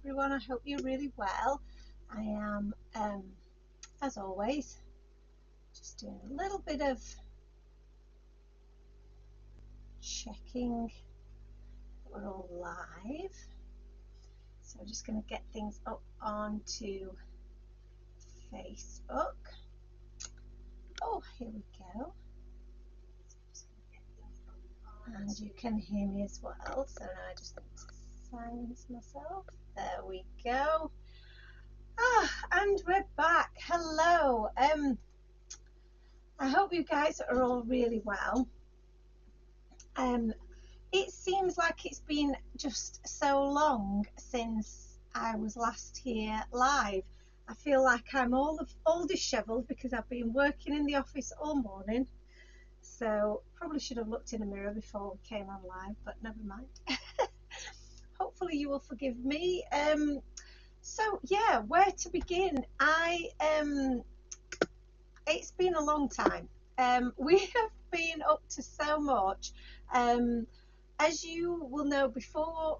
everyone. I hope you're really well. I am, as always, just doing a little bit of checking that we're all live. So I'm just going to get things up onto Facebook. Oh, here we go. And you can hear me as well. So now I just need to silence myself. There we go. And we're back. Hello. I hope you guys are all really well. It seems like it's been just so long since I was last here live. I feel like I'm all dishevelled because I've been working in the office all morning. So probably should have looked in a mirror before we came on live, but never mind. Hopefully you will forgive me. So yeah, where to begin? It's been a long time. We have been up to so much. As you will know, before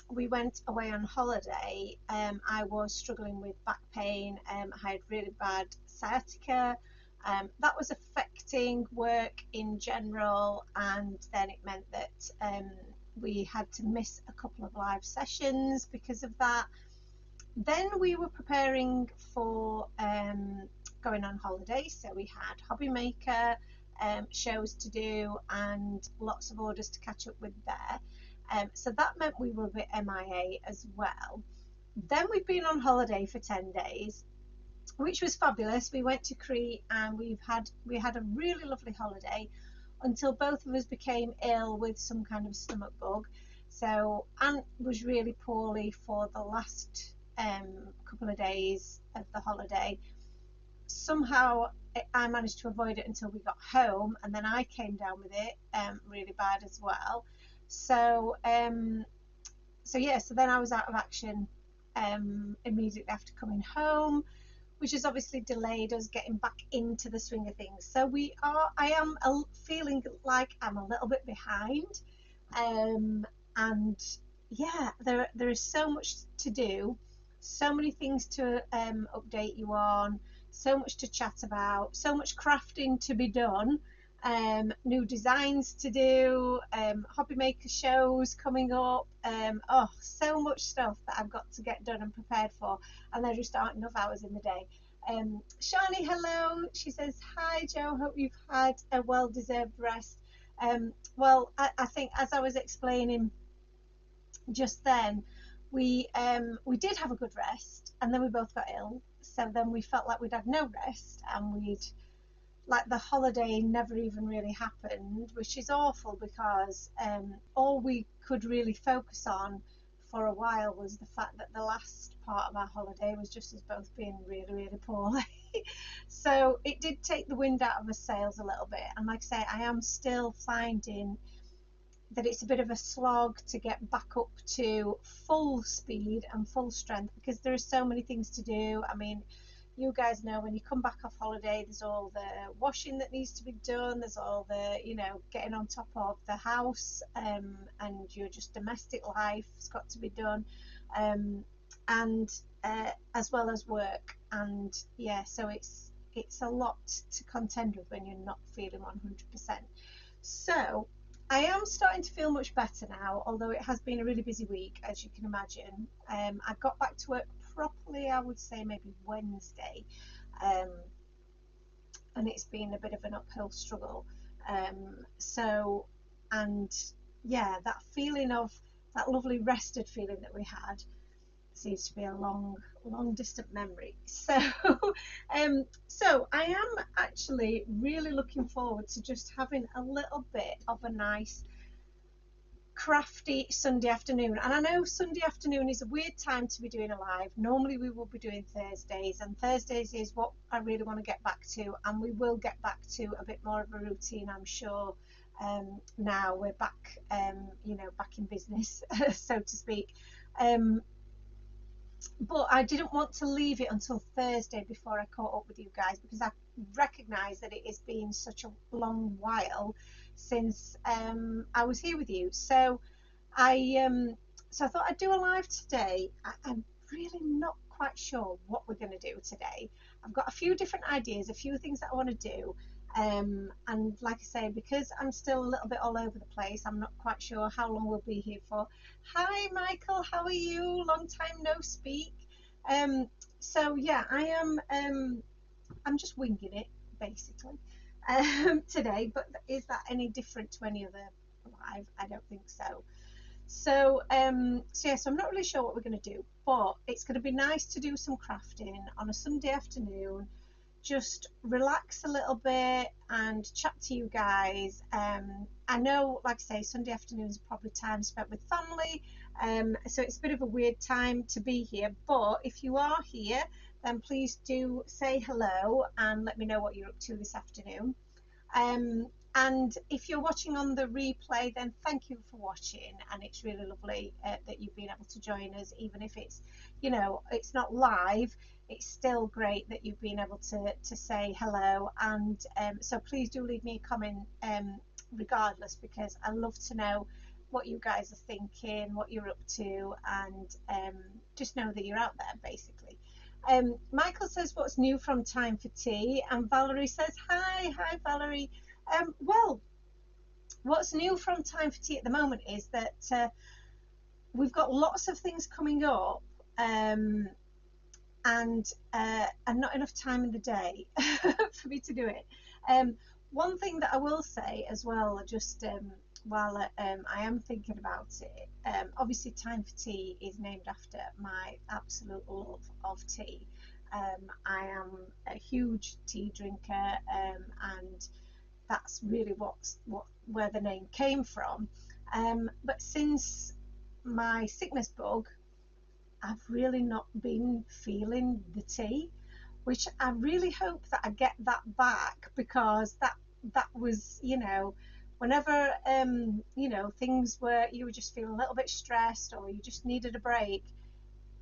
we went away on holiday, I was struggling with back pain. I had really bad sciatica. That was affecting work in general, and then it meant that we had to miss a couple of live sessions because of that. Then we were preparing for going on holiday, so we had hobby maker shows to do and lots of orders to catch up with there. So that meant we were a bit MIA as well. Then we've been on holiday for 10 days, which was fabulous. We went to Crete and we had a really lovely holiday until both of us became ill with some kind of stomach bug. So Ant was really poorly for the last couple of days of the holiday. Somehow I managed to avoid it until we got home, and then I came down with it really bad as well. So so then I was out of action immediately after coming home, which has obviously delayed us getting back into the swing of things. So I am feeling like I'm a little bit behind, and yeah, there is so much to do, so many things to update you on, so much to chat about, so much crafting to be done, new designs to do, hobby maker shows coming up, so much stuff that I've got to get done and prepared for, and there just aren't enough hours in the day. Shani, hello. She says, hi Joe, hope you've had a well-deserved rest. Well, I think as I was explaining just then, we did have a good rest, and then we both got ill, so then we felt like we'd had no rest, and the holiday never even really happened, which is awful because all we could really focus on for a while was the fact that the last part of our holiday was just us both being really, really poorly. So it did take the wind out of our sails a little bit, and like I say, I am still finding that it's a bit of a slog to get back up to full speed and full strength because there are so many things to do. I mean, you guys know when you come back off holiday, there's all the washing that needs to be done, there's all the, getting on top of the house, and your just domestic life has got to be done, and as well as work. And yeah, so it's a lot to contend with when you're not feeling 100%. So I am starting to feel much better now, although it has been a really busy week, as you can imagine. I got back to work properly, I would say maybe Wednesday, and it's been a bit of an uphill struggle. And yeah, that feeling of that lovely rested feeling that we had seems to be a long distant memory. So so I am actually really looking forward to just having a little bit of a nice crafty Sunday afternoon. And I know Sunday afternoon is a weird time to be doing a live. Normally we will be doing Thursdays, and Thursdays is what I really want to get back to, and we will get back to a bit more of a routine, I'm sure. Now we're back back in business, so to speak. But I didn't want to leave it until Thursday before I caught up with you guys, because I recognise that it has been such a long while since I was here with you. So I So I thought I'd do a live today. I'm really not quite sure what we're going to do today. I've got a few different ideas, a few things that I want to do. And like I say, because I'm still a little bit all over the place, I'm not quite sure how long we'll be here for. Hi, Michael, how are you? Long time no speak. So yeah, I'm just winging it basically today. But is that any different to any other live? I don't think so. So yeah, so I'm not really sure what we're going to do, but it's going to be nice to do some crafting on a Sunday afternoon, just relax a little bit and chat to you guys. I know, like I say, Sunday afternoons are probably time spent with family, so it's a bit of a weird time to be here, but if you are here, then please do say hello and let me know what you're up to this afternoon. Um, and if you're watching on the replay, then thank you for watching. And it's really lovely that you've been able to join us, even if it's, it's not live. It's still great that you've been able to say hello. And so please do leave me a comment regardless, because I love to know what you guys are thinking, what you're up to, and just know that you're out there, basically. Michael says, what's new from Time for Tea? And Valerie says, hi Valerie. Well, what's new from Time for Tea at the moment is that we've got lots of things coming up, and not enough time in the day for me to do it. One thing that I will say as well, just while I am thinking about it, obviously Time for Tea is named after my absolute love of tea. I am a huge tea drinker, and that's really where the name came from. But since my sickness bug, I've really not been feeling the tea, which I really hope that I get that back, because that was, whenever things were, you were just feeling a little bit stressed or you just needed a break,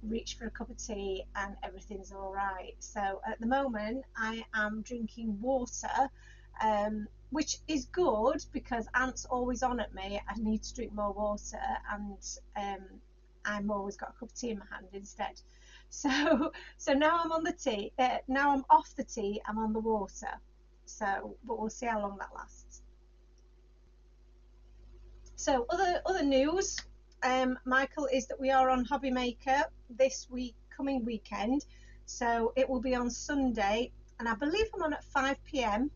reach for a cup of tea and everything's all right. So at the moment I am drinking water, which is good because Ant's always on at me, I need to drink more water, and I'm always got a cup of tea in my hand instead. So now I'm on the tea, now I'm off the tea, I'm on the water. So but we'll see how long that lasts. So other news, Michael, is that we are on Hobby Maker this coming weekend. So it will be on Sunday, and I believe I'm on at 5 p.m.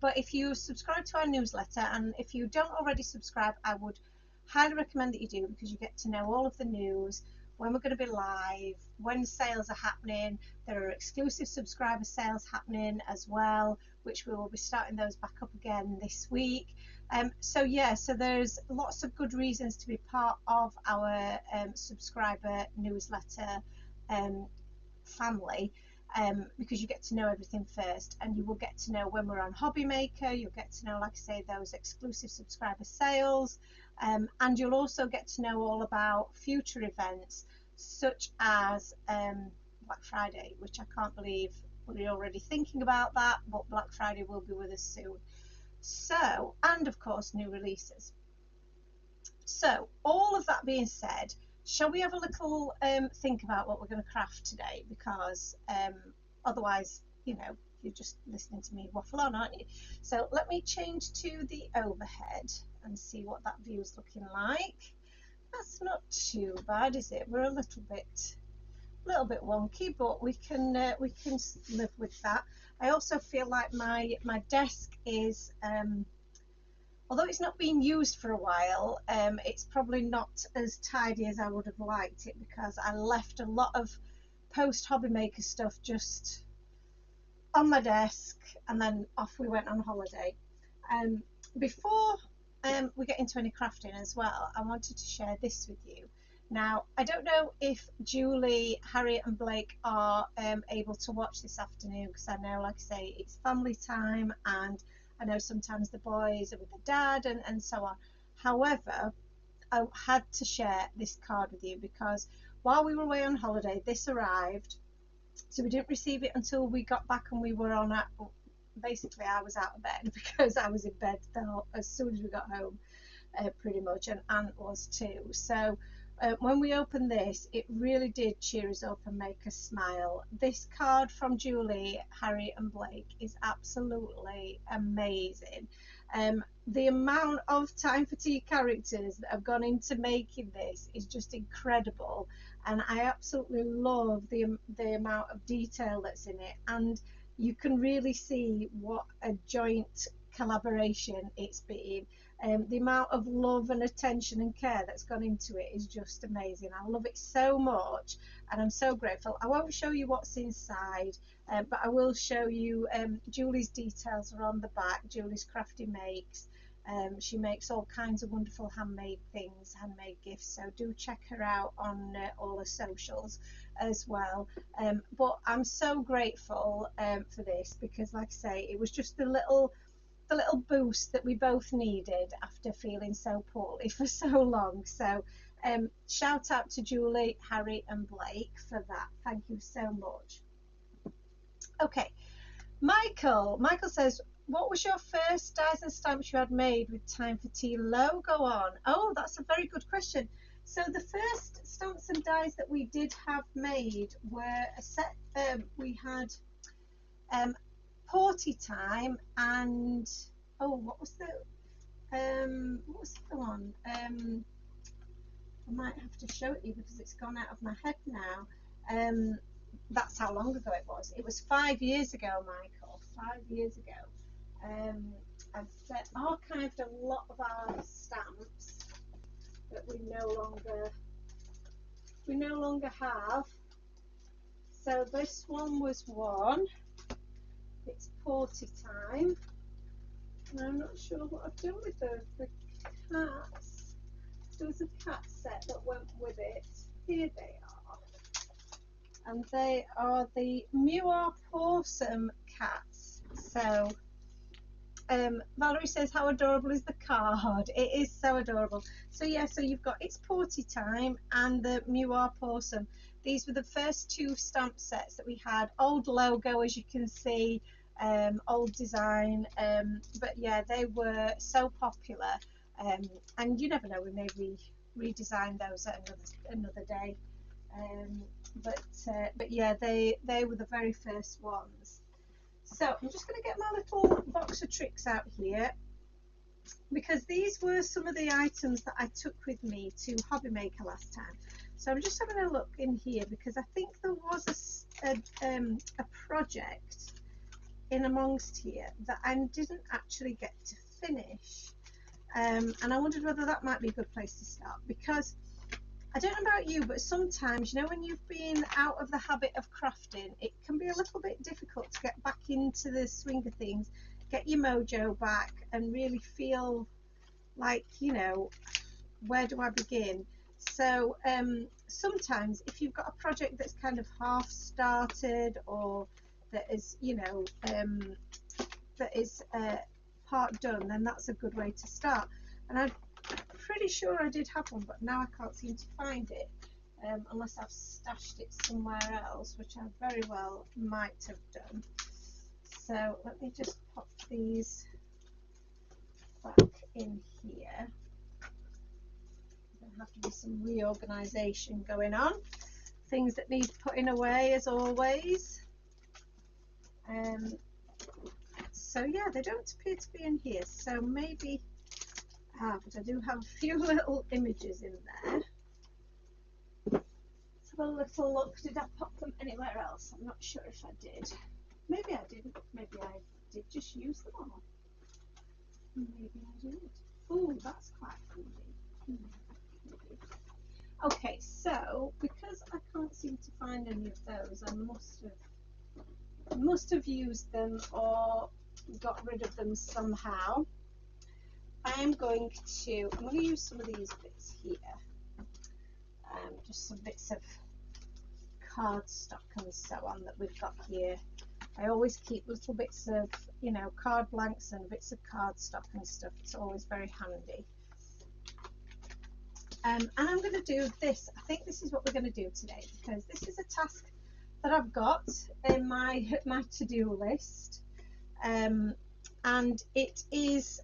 But if you subscribe to our newsletter, and if you don't already subscribe, I would highly recommend that you do, because you get to know all of the news, when we're going to be live, when sales are happening. There are exclusive subscriber sales happening as well, which we will be starting those back up again this week. So yeah, so there's lots of good reasons to be part of our subscriber newsletter family, because you get to know everything first, and you will get to know when we're on Hobby Maker. You'll get to know, like I say, those exclusive subscriber sales, and you'll also get to know all about future events, such as Black Friday, which I can't believe we're already thinking about that, but Black Friday will be with us soon. So, and of course new releases. So all of that being said, shall we have a little think about what we're going to craft today? Because otherwise, you're just listening to me waffle on, aren't you? So let me change to the overhead and see what that view is looking like. That's not too bad, is it? We're a little bit wonky, but we can live with that. I also feel like my desk is, although it's not been used for a while, it's probably not as tidy as I would have liked it, because I left a lot of post Hobby Maker stuff just on my desk, and then off we went on holiday. Before we get into any crafting as well, I wanted to share this with you. Now, I don't know if Julie, Harriet and Blake are able to watch this afternoon, because I know, like I say, it's family time, and I know sometimes the boys are with the dad and so on. However, I had to share this card with you, because while we were away on holiday, this arrived. So we didn't receive it until we got back, and we were on basically I was out of bed because I was in bed as soon as we got home, pretty much, and Aunt was too. So when we opened this, it really did cheer us up and make us smile. This card from Julie, Harry and Blake is absolutely amazing. The amount of Time for Tea characters that have gone into making this is just incredible, and I absolutely love the amount of detail that's in it, and you can really see what a joint collaboration it's been. The amount of love and attention and care that's gone into it is just amazing. I love it so much, and I'm so grateful. I won't show you what's inside, but I will show you. Julie's details are on the back. Julie's Crafty Makes. She makes all kinds of wonderful handmade things, handmade gifts, so do check her out on all the socials as well. But I'm so grateful for this, because like I say, it was just the little boost that we both needed after feeling so poorly for so long. So shout out to Julie, Harry and Blake for that. Thank you so much. Okay, Michael says, what was your first dies and stamps you had made with Time for Tea logo on? Oh, that's a very good question. So the first stamps and dies that we did have made were a set. We had Party Time and what was the other one? I might have to show it you because it's gone out of my head now. That's how long ago it was. It was 5 years ago, Michael. 5 years ago. I've archived a lot of our stamps that we no longer have. So this one was one. It's Party Time. And I'm not sure what I've done with the cats. There was a cat set that went with it. Here they are. And they are the Muir Possum cats. So Valerie says, how adorable is the card? It is so adorable. So yeah, so you've got It's Party Time and the Muir Possum. These were the first two stamp sets that we had. Old logo, as you can see, old design, but yeah, they were so popular, and you never know, we may redesign those at another day, but yeah, they were the very first ones. So I'm just going to get my little box of tricks out here, because these were some of the items that I took with me to Hobby Maker last time. So I'm just having a look in here, because I think there was a project in amongst here that I didn't actually get to finish, and I wondered whether that might be a good place to start, because I don't know about you, but sometimes, you know, when you've been out of the habit of crafting, it can be a little bit difficult to get back into the swing of things, get your mojo back and really feel like, you know, where do I begin? So sometimes if you've got a project that's kind of half started, or that is, you know, that is part done, then that's a good way to start. And I'm pretty sure I did have one, but now I can't seem to find it, unless I've stashed it somewhere else, which I very well might have done. So let me just pop these back in here. There'll have to be some reorganisation going on. Things that need putting away, as always. So yeah, they don't appear to be in here, so maybe, but I do have a few little images in there. Let's have a little look. Did I pop them anywhere else? I'm not sure if I did. Maybe I didn't. Maybe I did just use them all. Maybe I did. Oh, that's quite handy. Okay, so because I can't seem to find any of those, I must have used them or got rid of them somehow. I'm going to use some of these bits here, just some bits of cardstock and so on that we've got here. I always keep little bits of, you know, card blanks and bits of cardstock and stuff. It's always very handy. And I'm going to do this. I think this is what we're going to do today, because this is a task that I've got in my to-do list, and it is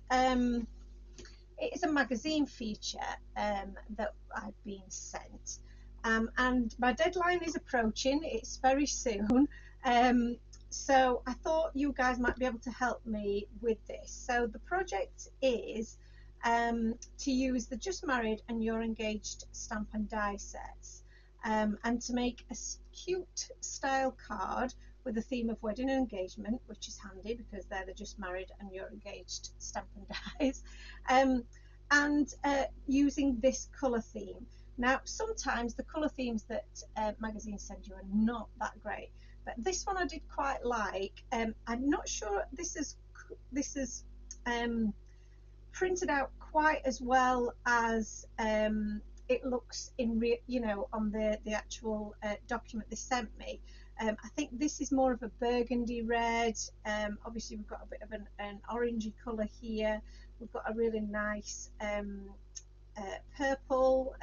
it is a magazine feature that I've been sent. And my deadline is approaching, it's very soon. Um, so I thought you guys might be able to help me with this. So the project is to use the Just Married and You're Engaged stamp and die sets, and to make a cute style card with a theme of wedding and engagement, which is handy because they're the Just Married and You're Engaged stamp and dies, and using this colour theme. Now, sometimes the colour themes that magazines send you are not that great, but this one I did quite like. I'm not sure this is printed out quite as well as it looks in on the actual document they sent me. I think this is more of a burgundy red. Obviously we've got a bit of an orangey colour here. We've got a really nice purple,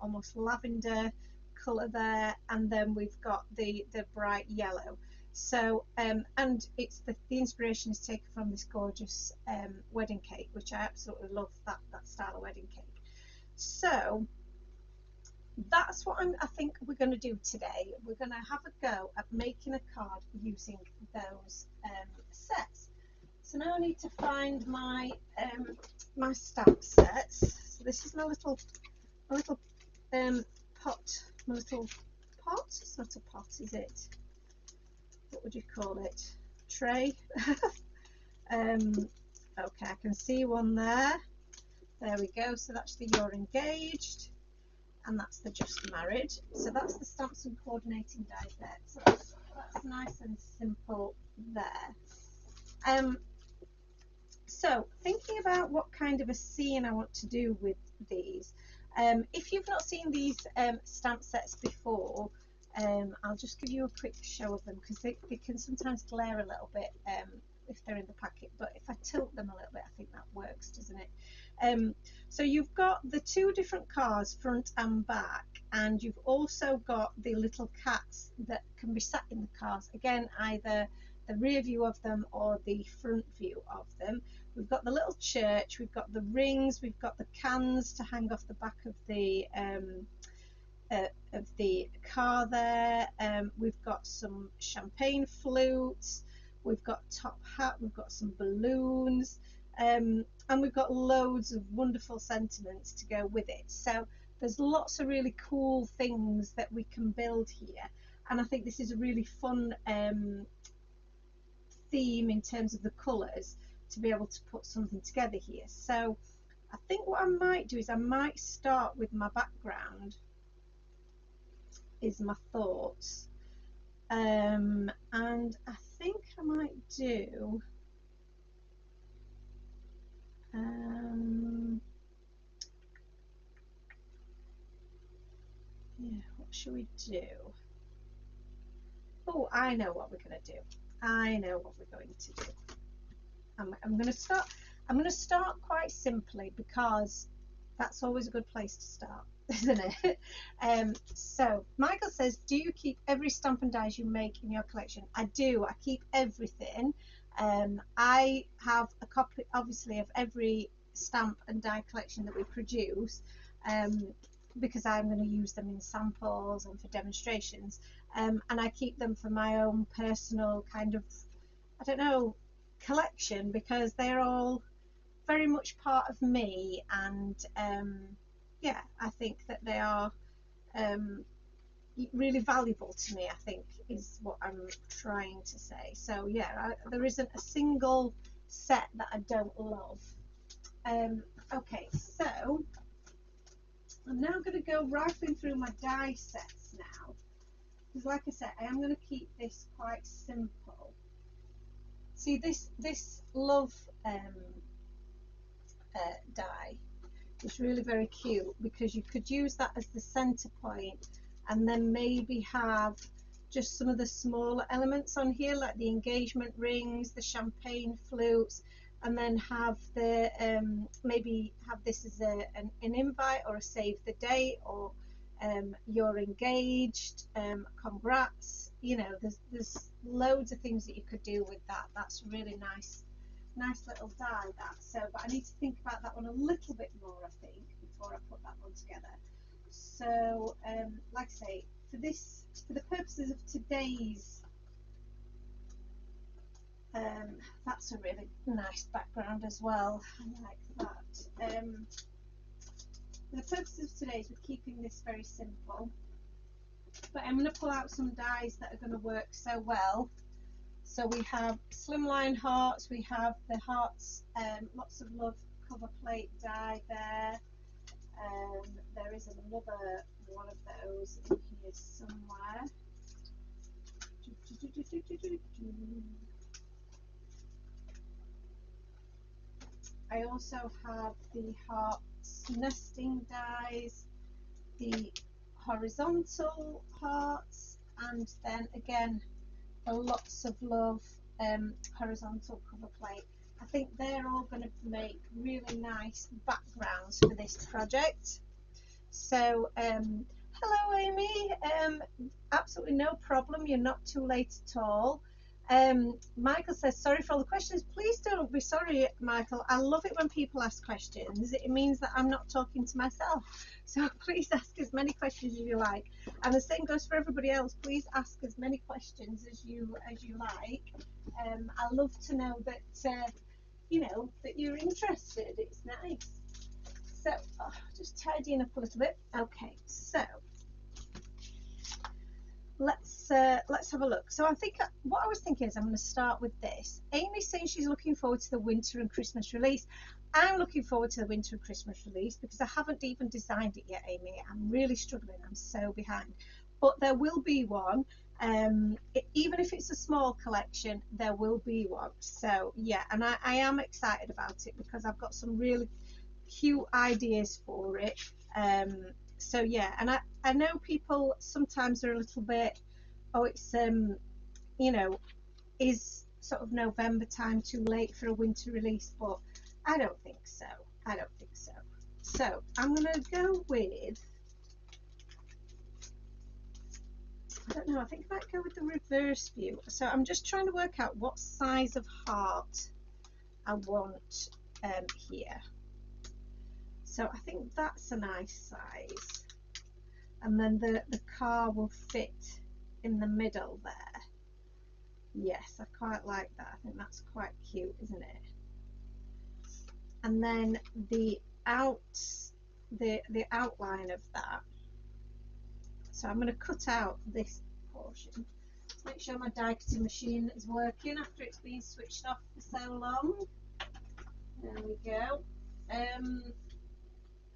almost lavender colour there, and then we've got the bright yellow. So and it's the inspiration is taken from this gorgeous wedding cake, which I absolutely love, that style of wedding cake. So that's what I think we're going to do today. We're going to have a go at making a card using those sets. So now I need to find my my stamp sets. So this is my little pot, my little pot. It's not a pot, is it? What would you call it? Tray. Okay, I can see one there. There we go. So that's the You're Engaged, and that's the Just Married. So that's the stamps and coordinating die there. So that's nice and simple there. So thinking about what kind of a scene I want to do with these. If you've not seen these stamp sets before, I'll just give you a quick show of them because they can sometimes glare a little bit if they're in the packet, but if I tilt them a little bit, I think that works, doesn't it? So you've got the two different cards, front and back, and you've also got the little cats that can be sat in the cars, again either the rear view of them or the front view of them. We've got the little church, we've got the rings, we've got the cans to hang off the back of the car there. We've got some champagne flutes, we've got top hat, we've got some balloons, and we've got loads of wonderful sentiments to go with it. So there's lots of really cool things that we can build here, and I think this is a really fun theme in terms of the colours to be able to put something together here. So I think what I might do is I might start with my background is my thoughts, and I think I might do yeah, what should we do? Oh, I know what we're going to do. I know what we're going to do. I'm going to start. I'm going to start quite simply because that's always a good place to start, isn't it? So Michael says, do you keep every stamp and dies you make in your collection? I do. I keep everything. I have a copy, obviously, of every stamp and die collection that we produce, because I'm going to use them in samples and for demonstrations, and I keep them for my own personal kind of, I don't know, collection, because they're all very much part of me, and yeah, I think that they are really valuable to me, I think is what I'm trying to say. So yeah, there isn't a single set that I don't love. Okay, so I'm now going to go rifling through my die sets now, because like I said, I am going to keep this quite simple. See, this love die is really very cute, because you could use that as the center point and then maybe have just some of the smaller elements on here, like the engagement rings, the champagne flutes, and then have the maybe have this as an invite or a save the date, or you're engaged, congrats. You know, there's loads of things that you could do with that. That's really nice Nice little die that. So, but I need to think about that one a little bit more, I think, before I put that one together. So, like I say, for the purposes of today's, that's a really nice background as well. I like that. For the purposes of today's, we're keeping this very simple. But I'm going to pull out some dies that are going to work so well. So we have slimline hearts, we have the hearts, lots of love cover plate die there. There is another one of those in here somewhere. I also have the hearts nesting dies, the horizontal hearts, and then again the lots of love horizontal cover plate. I think they're all going to make really nice backgrounds for this project. So hello Amy, absolutely no problem, you're not too late at all. Michael says, sorry for all the questions. Please don't be sorry, Michael. I love it when people ask questions. It means that I'm not talking to myself. So please ask as many questions as you like. And the same goes for everybody else. Please ask as many questions as you like. I love to know that, you know, that you're interested. It's nice. So just tidying up a little bit. Okay, so let's have a look. So I think what I was thinking is I'm going to start with this. Amy's saying she's looking forward to the winter and Christmas release. I'm looking forward to the winter and Christmas release because I haven't even designed it yet, Amy. I'm really struggling. I'm so behind. But there will be one. Even if it's a small collection, there will be one. So yeah, and I am excited about it because I've got some really cute ideas for it. So yeah, and I know people sometimes are a little bit, oh, it's you know, is sort of November time too late for a winter release, but I don't think so. I don't think so. So I'm gonna go with, I don't know, I think I might go with the reverse view. So I'm just trying to work out what size of heart I want here. So I think that's a nice size, and then the car will fit in the middle there. Yes, I quite like that. I think that's quite cute, isn't it? And then the outline of that. So I'm going to cut out this portion to make sure my die cutting machine is working after it's been switched off for so long. There we go.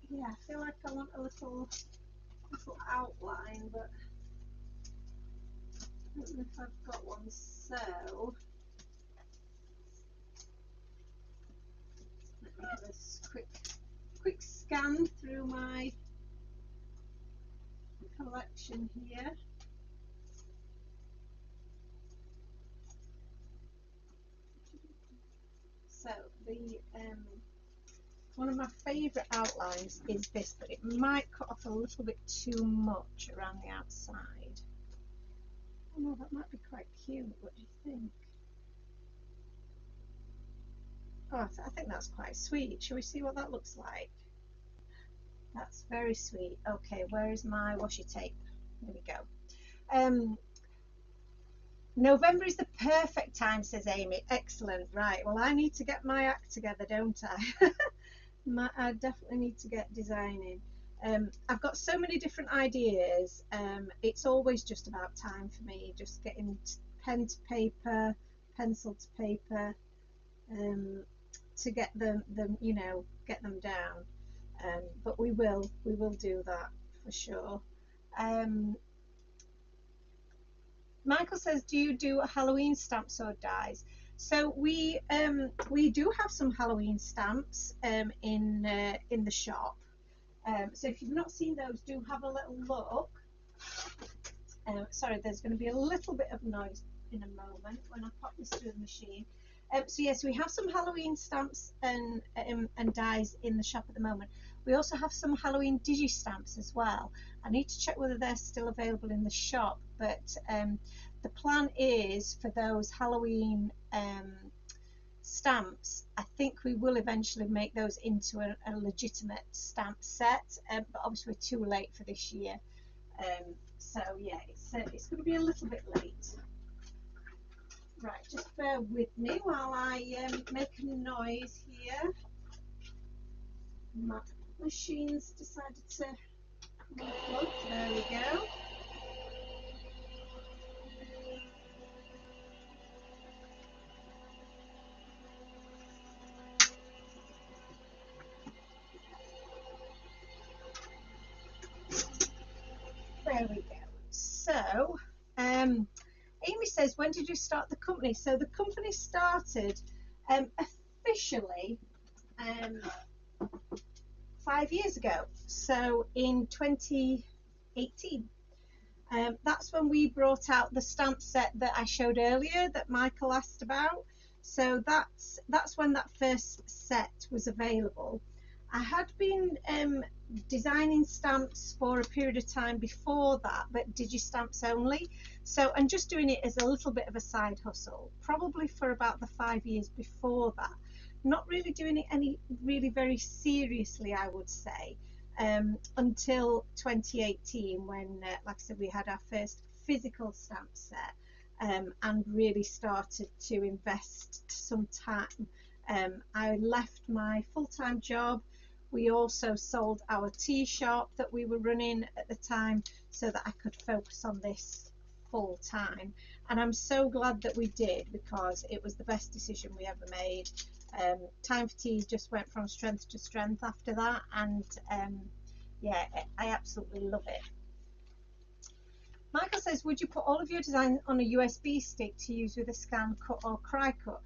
Yeah, I feel like I want a little outline, but I don't know if I've got one. So let me have a quick scan through my collection here. So the one of my favourite outlines is this, but it might cut off a little bit too much around the outside. Oh no, that might be quite cute. What do you think? Oh, I think that's quite sweet. Shall we see what that looks like? That's very sweet. Okay, where is my washi tape? Here we go. November is the perfect time, says Amy. Excellent. Right, well, I need to get my act together, don't I? I definitely need to get designing. I've got so many different ideas. It's always just about time for me, just getting pen to paper, pencil to paper, to get them, you know, get them down. But we will do that for sure. Michael says, do you do Halloween stamps or dies? So we do have some Halloween stamps in the shop. So if you've not seen those, do have a little look. Sorry, there's going to be a little bit of noise in a moment when I pop this through the machine. So yes, we have some Halloween stamps and dies in the shop at the moment. We also have some Halloween digi stamps as well. I need to check whether they're still available in the shop, but the plan is for those Halloween stamps, I think we will eventually make those into a legitimate stamp set, but obviously we're too late for this year. So yeah, it's going to be a little bit late. Right, just bear with me while I make a noise here. My machine's decided to unplug. There we go. There we go. So, Amy says, when did you start the company? So the company started officially 5 years ago. So in 2018. That's when we brought out the stamp set that I showed earlier that Michael asked about. So that's when that first set was available. I had been designing stamps for a period of time before that, but digi-stamps only. So, and just doing it as a little bit of a side hustle, probably for about the 5 years before that. Not really doing it any really very seriously, I would say, until 2018 when, like I said, we had our first physical stamp set, and really started to invest some time. I left my full-time job. We also sold our tea shop that we were running at the time so that I could focus on this full time. And I'm so glad that we did, because it was the best decision we ever made. Time for Tea just went from strength to strength after that, and yeah, I absolutely love it. Michael says, would you put all of your designs on a USB stick to use with a scan cut or cry cut?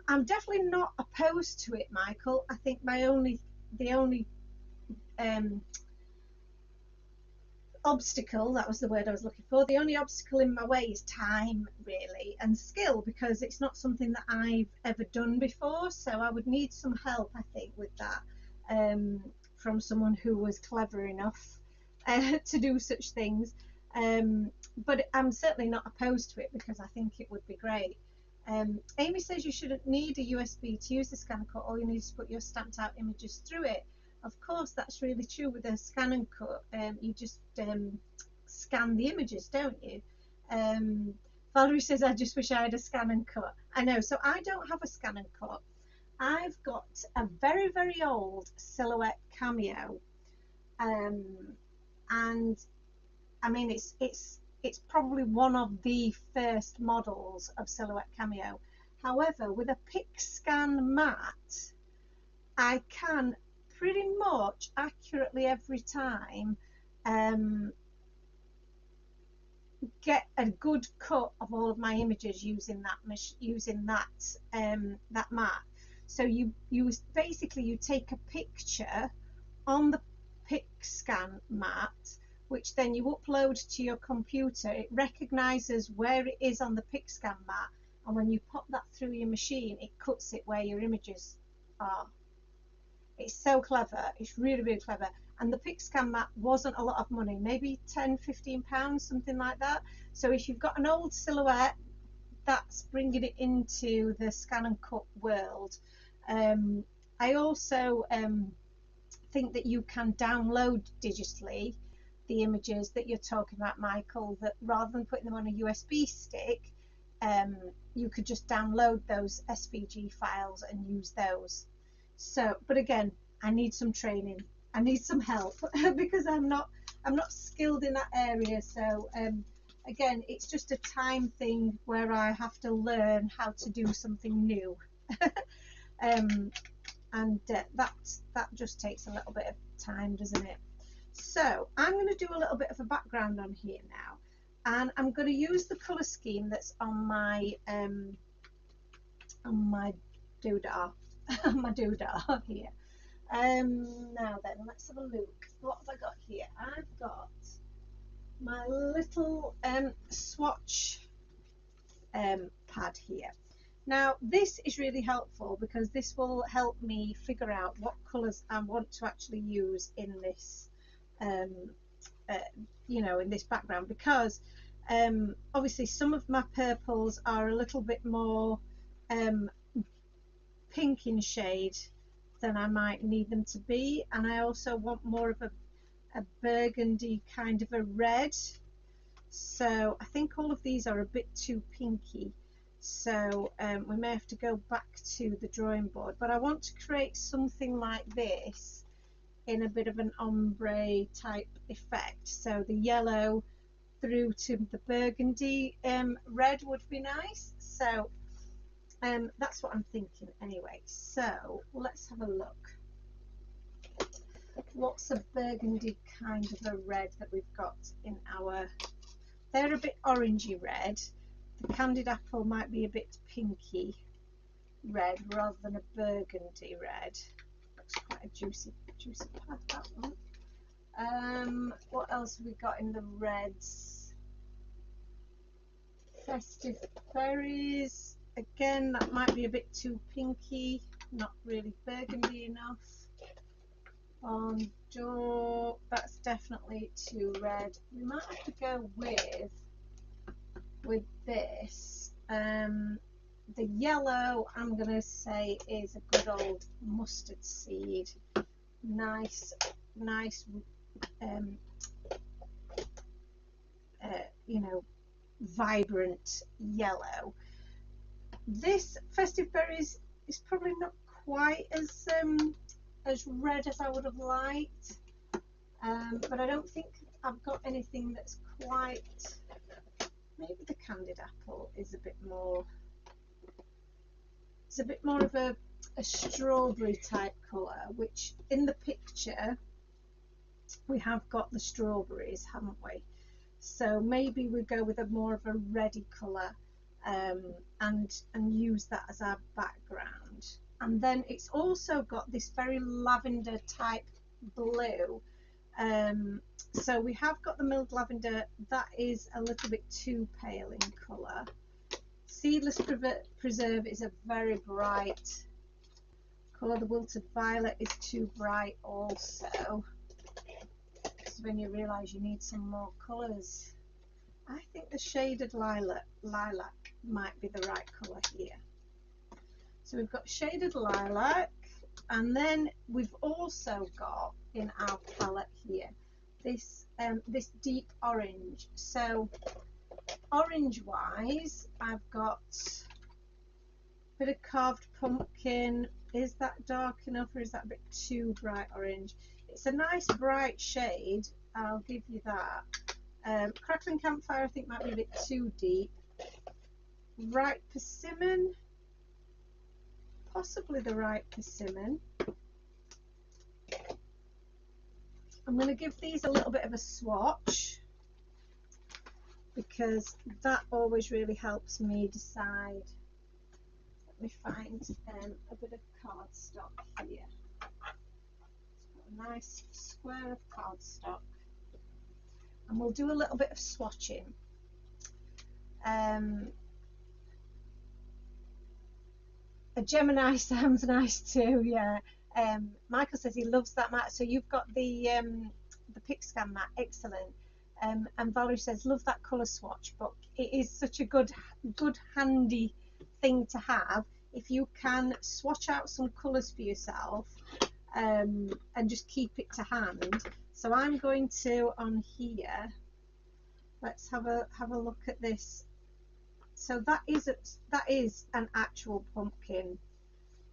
I'm definitely not opposed to it, Michael. I think the only obstacle, that was the word I was looking for, the only obstacle in my way is time, really, and skill, because it's not something that I've ever done before. So I would need some help, I think, with that, from someone who was clever enough to do such things. But I'm certainly not opposed to it, because I think it would be great. Amy says you shouldn't need a USB to use the scan cut. All you need is to put your stamped out images through it. Of course, that's really true with a scan and cut. You just scan the images, don't you? Valerie says, I just wish I had a scan and cut. I know, so I don't have a scan and cut. I've got a very, very old Silhouette Cameo. And I mean, it's probably one of the first models of Silhouette Cameo. However, with a PicScan matte, I can pretty much accurately every time get a good cut of all of my images using that matte. So you basically you take a picture on the PicScan matte, which then you upload to your computer. It recognizes where it is on the PicScan matte, and when you pop that through your machine, it cuts it where your images are. It's so clever. It's really, really clever. And the PicScan matte wasn't a lot of money, maybe £10–15, something like that. So if you've got an old Silhouette, that's bringing it into the scan and cut world. I also think that you can download digitally the images that you're talking about, Michael, that rather than putting them on a USB stick, you could just download those SVG files and use those. So, but again, I need some training. I need some help because I'm not skilled in that area. So again, it's just a time thing where I have to learn how to do something new. And that just takes a little bit of time, doesn't it? So I'm going to do a little bit of a background on here now, and I'm going to use the colour scheme that's on my doodah my doodah here. Now then, let's have a look. What have I got here? I've got my little swatch pad here. Now this is really helpful because this will help me figure out what colours I want to actually use in this in this background, because obviously some of my purples are a little bit more pink in shade than I might need them to be, and I also want more of a burgundy kind of a red. So I think all of these are a bit too pinky, so we may have to go back to the drawing board, but I want to create something like this in a bit of an ombre type effect. So the yellow through to the burgundy red would be nice. So that's what I'm thinking anyway. So let's have a look. What's a burgundy kind of a red that we've got in our... They're a bit orangey red. The candied apple might be a bit pinky red rather than a burgundy red. Looks quite a juicy path, that one. What else have we got in the reds? Festive berries. Again, that might be a bit too pinky, not really burgundy enough. Door, that's definitely too red. We might have to go with this. The yellow, I'm gonna say, is a good old mustard seed. Nice, you know, vibrant yellow. This festive berries is probably not quite as red as I would have liked, but I don't think I've got anything that's quite... Maybe the candied apple is a bit more... It's a bit more of a strawberry type colour, which in the picture we have got the strawberries, haven't we? So maybe we go with a more of a reddy colour and use that as our background. And then it's also got this very lavender type blue. So we have got the milled lavender, that is a little bit too pale in colour. Seedless preserve is a very bright colour. The wilted violet is too bright also. So when you realise you need some more colours, I think the shaded lilac might be the right colour here. So we've got shaded lilac, and then we've also got in our palette here this deep orange. So orange wise, I've got a bit of carved pumpkin. Is that dark enough, or is that a bit too bright orange? It's a nice bright shade, I'll give you that. Crackling campfire I think might be a bit too deep. Ripe persimmon, possibly the right persimmon. I'm going to give these a little bit of a swatch because that always really helps me decide. Let me find a bit of cardstock here. A nice square of cardstock, and we'll do a little bit of swatching. A Gemini sounds nice too, yeah. Michael says he loves that mat. So you've got the pick scan mat, excellent. And Valerie says love that colour swatch book. It is such a good handy thing to have if you can swatch out some colours for yourself and just keep it to hand. So I'm going to, on here, let's have a look at this. So that is an actual pumpkin.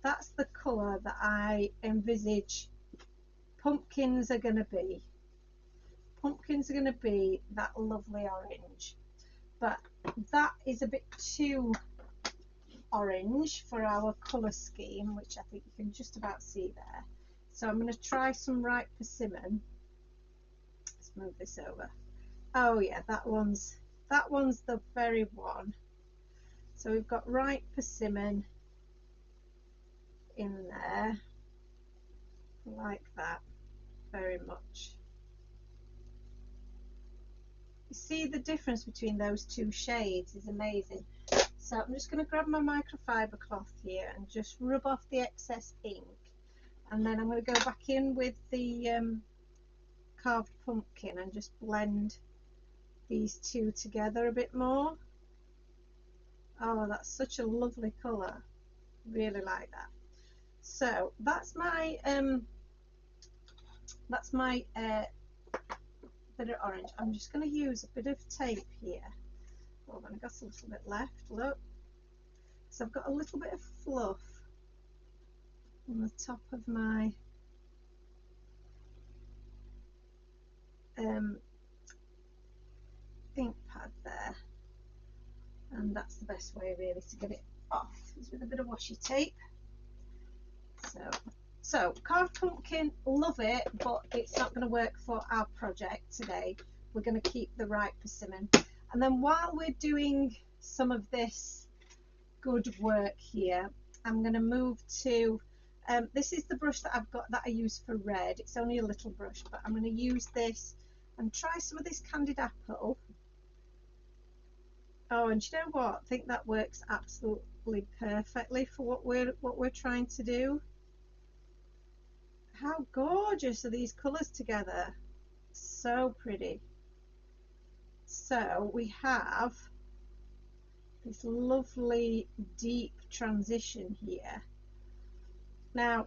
That's the colour that I envisage pumpkins are going to be. Pumpkins are going to be that lovely orange, but that is a bit too orange for our colour scheme, which I think you can just about see there. So I'm going to try some ripe persimmon. Let's move this over. Oh yeah, that one's the very one. So we've got ripe persimmon in there, like that, very much. You see the difference between those two shades is amazing. So I'm just going to grab my microfiber cloth here and just rub off the excess ink, and then I'm going to go back in with the carved pumpkin and just blend these two together a bit more. Oh, that's such a lovely colour, really like that. So that's my bit of orange. I'm just going to use a bit of tape here. Oh, I've got a little bit left, look. So I've got a little bit of fluff on the top of my ink pad there, and that's the best way really to get it off, is with a bit of washi tape. So carved pumpkin, love it, but it's not going to work for our project today. We're going to keep the ripe persimmon. And then while we're doing some of this good work here, I'm going to move to this is the brush that I've got that I use for red. It's only a little brush, but I'm going to use this and try some of this candied apple. Oh, and you know what? I think that works absolutely perfectly for what we're trying to do. How gorgeous are these colours together? So pretty. So we have this lovely deep transition here. Now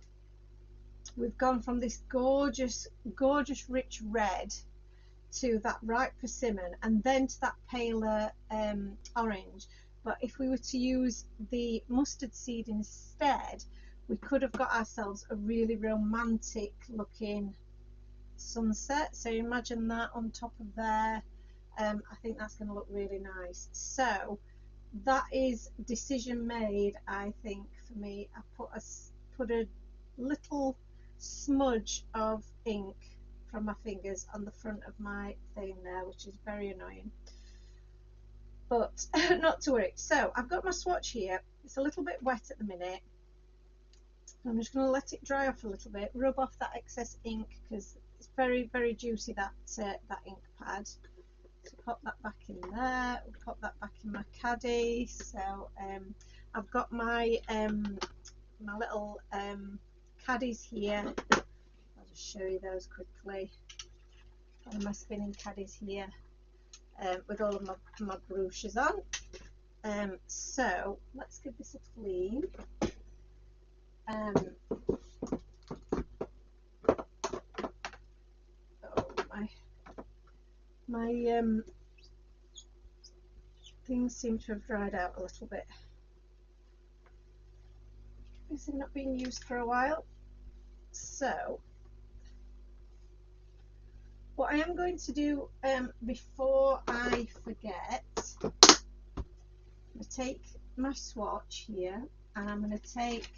we've gone from this gorgeous rich red to that ripe persimmon, and then to that paler orange. But if we were to use the mustard seed instead, we could have got ourselves a really romantic looking sunset. So imagine that on top of there. I think that's going to look really nice. So that is decision made, I think, for me. I put a little smudge of ink from my fingers on the front of my thing there, which is very annoying, but not to worry. So I've got my swatch here. It's a little bit wet at the minute. I'm just going to let it dry off a little bit, rub off that excess ink, because it's very juicy, that ink pad. So pop that back in there, we'll pop that back in my caddy. So I've got my my little caddies here. I'll just show you those quickly. And my spinning caddies here with all of my brooches on. So let's give this a clean. My things seem to have dried out a little bit. These have not been used for a while. So what I am going to do before I forget, I'm going to take my swatch here, and I'm going to take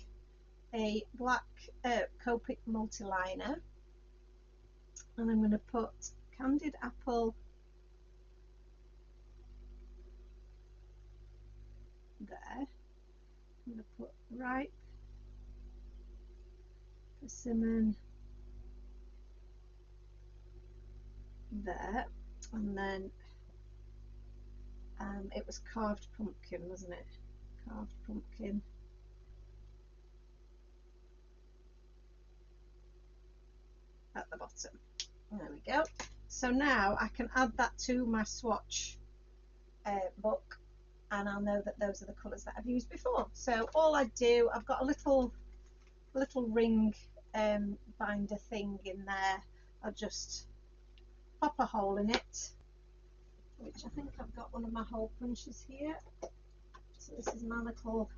a black Copic multiliner, and I'm going to put candied apple there. I'm going to put ripe persimmon there, and then it was carved pumpkin, wasn't it? Carved pumpkin. At the bottom. There we go. So now I can add that to my swatch book, and I'll know that those are the colours that I've used before. So all I do, I've got a little ring binder thing in there. I'll just pop a hole in it, which I think I've got one of my hole punches here. So this is my little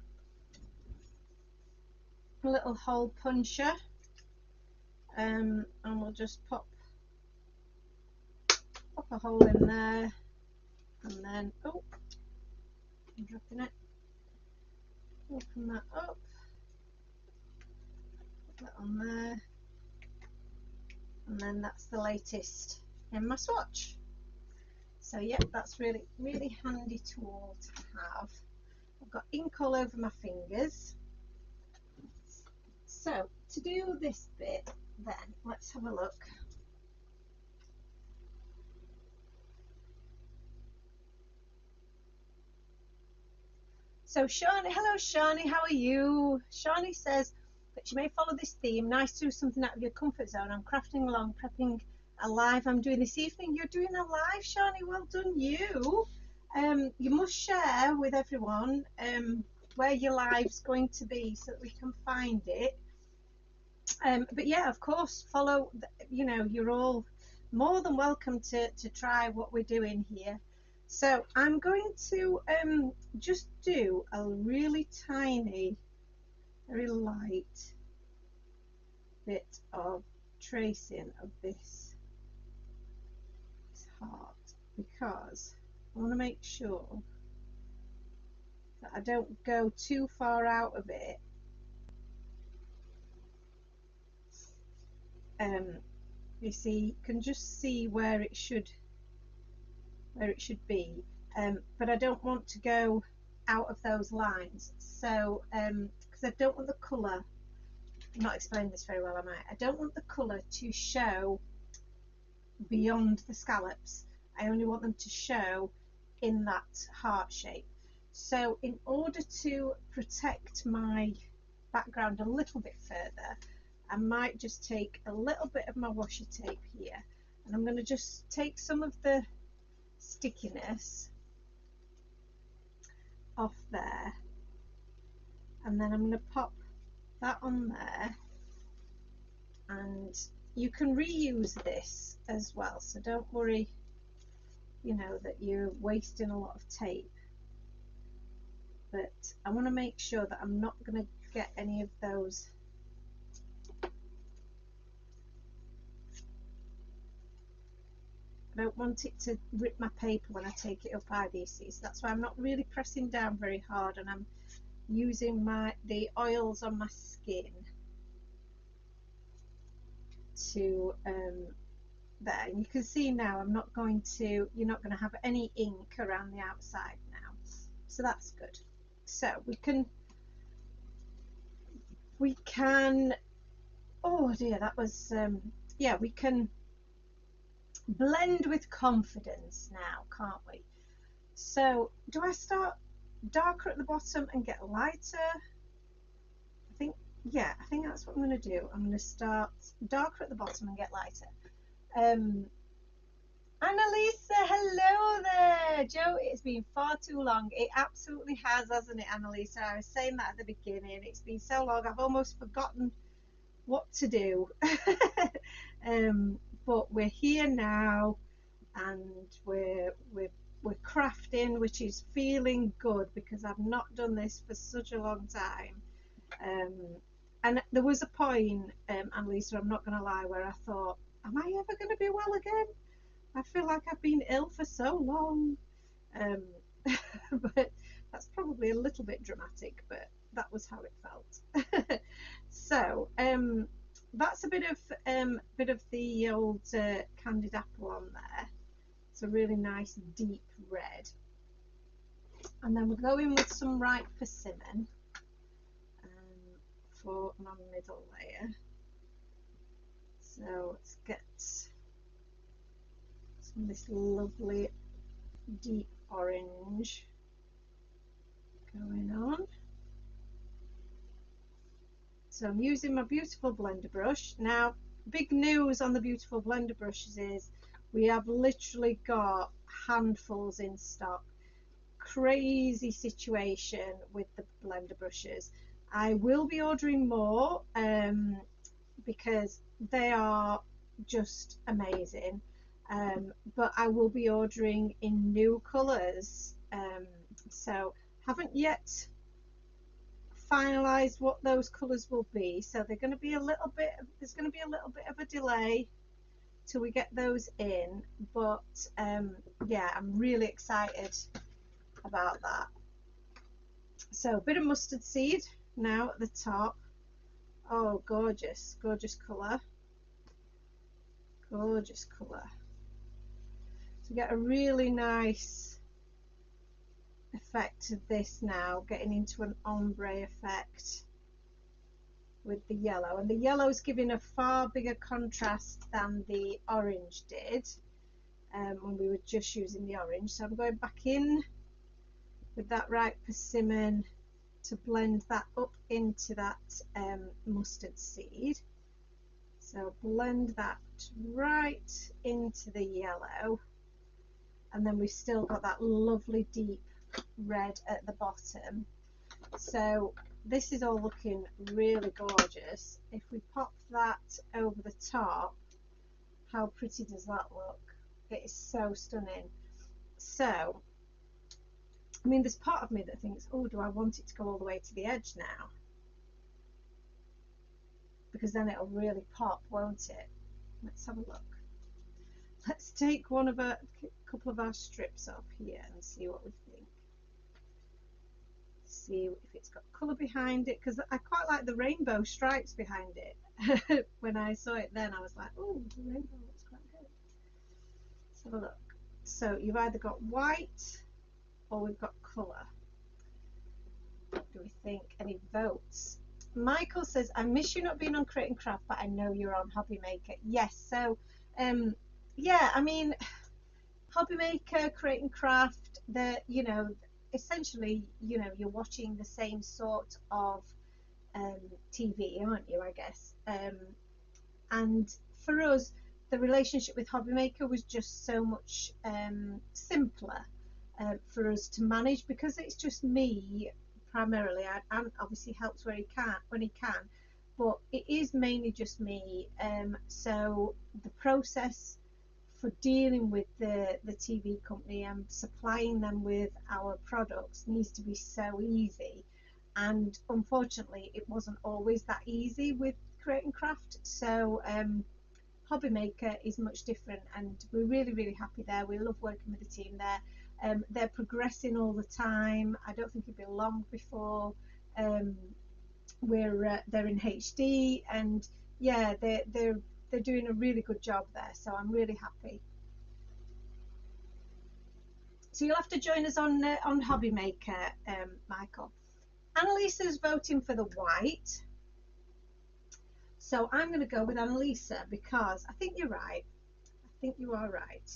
hole puncher, and we'll just pop a hole in there, and then oh, I'm dropping it. Open that up, put that on there, and then that's the latest in my swatch. So yeah, that's really handy tool to have. I've got ink all over my fingers. So to do this bit then, let's have a look. So Shawnee, hello Shawnee, how are you? Shawnee says that you may follow this theme. Nice to do something out of your comfort zone. I'm crafting along, prepping a live I'm doing this evening. You're doing a live, Shawnee, well done you. You must share with everyone where your live's going to be so that we can find it. But yeah, of course, follow, you know, you're all more than welcome to try what we're doing here. So I'm going to just do a really tiny, very light bit of tracing of this heart, because I want to make sure that I don't go too far out of it. You see, you can just see where it should be, but I don't want to go out of those lines. So because I don't want the colour, I'm not explaining this very well, am I? I don't want the colour to show beyond the scallops. I only want them to show in that heart shape. So in order to protect my background a little bit further, I might just take a little bit of my washi tape here, and I'm going to just take some of the stickiness off there, and then I'm going to pop that on there. And you can reuse this as well, so don't worry, you know, that you're wasting a lot of tape. But I want to make sure that I'm not going to get any of those I don't want it to rip my paper when I take it up either, you see. So that's why I'm not really pressing down very hard, and I'm using the oils on my skin to there. And you can see now you're not going to have any ink around the outside now, so that's good. So we can oh dear, that was yeah, we can blend with confidence now, can't we? So do I start darker at the bottom and get lighter? I think that's what I'm going to do. I'm going to start darker at the bottom and get lighter. Annalisa, hello there. Joe, it's been far too long. It absolutely has, hasn't it, Annalisa? I was saying that at the beginning. It's been so long, I've almost forgotten what to do. But we're here now, and we're crafting, which is feeling good, because I've not done this for such a long time. And there was a point, Annalisa, I'm not going to lie, where I thought, am I ever going to be well again? I feel like I've been ill for so long. But that's probably a little bit dramatic, but that was how it felt. So that's a bit of the old candied apple on there. It's a really nice deep red. And then we're going with some ripe persimmon for my middle layer. So let's get some of this lovely deep orange going on. So I'm using my beautiful blender brush. Now, big news on the beautiful blender brushes is we have literally got handfuls in stock. Crazy situation with the blender brushes. I will be ordering more because they are just amazing, but I will be ordering in new colours, so haven't yet finalized what those colours will be, so there's going to be a little bit of a delay till we get those in, but yeah, I'm really excited about that. So a bit of mustard seed now at the top. Oh, gorgeous, gorgeous colour, gorgeous colour. So get a really nice effect of this now, getting into an ombre effect with the yellow, and the yellow is giving a far bigger contrast than the orange did when we were just using the orange. So I'm going back in with that ripe persimmon to blend that up into that mustard seed. So blend that right into the yellow, and then we've still got that lovely deep red at the bottom. So this is all looking really gorgeous. If we pop that over the top, how pretty does that look? It is so stunning. So, I mean, there's part of me that thinks, oh, do I want it to go all the way to the edge now? Because then it'll really pop, won't it? Let's have a look. Let's take a couple of our strips off here and see what we think. See if it's got colour behind it, because I quite like the rainbow stripes behind it. When I saw it then, I was like, oh, the rainbow looks quite good. Let's have a look. So you've either got white or we've got colour. What do we think? Any votes? Michael says, I miss you not being on Create and Craft, but I know you're on Hobby Maker. Yes, so yeah, I mean, Hobby Maker, Create and Craft, you know, essentially, you know, you're watching the same sort of TV, aren't you, I guess. And for us, the relationship with Hobby Maker was just so much simpler for us to manage, because it's just me primarily. And obviously helps where he can, but it is mainly just me. So the process for dealing with the TV company and supplying them with our products needs to be so easy, and unfortunately it wasn't always that easy with Create and Craft. So Hobby Maker is much different, and we're really happy there. We love working with the team there. They're progressing all the time. I don't think it'll be long before they're in HD, and yeah, they're doing a really good job there, so I'm really happy. So you'll have to join us on Hobby Maker, Michael. Annalisa's voting for the white, so I'm going to go with Annalisa because I think you're right. I think you are right.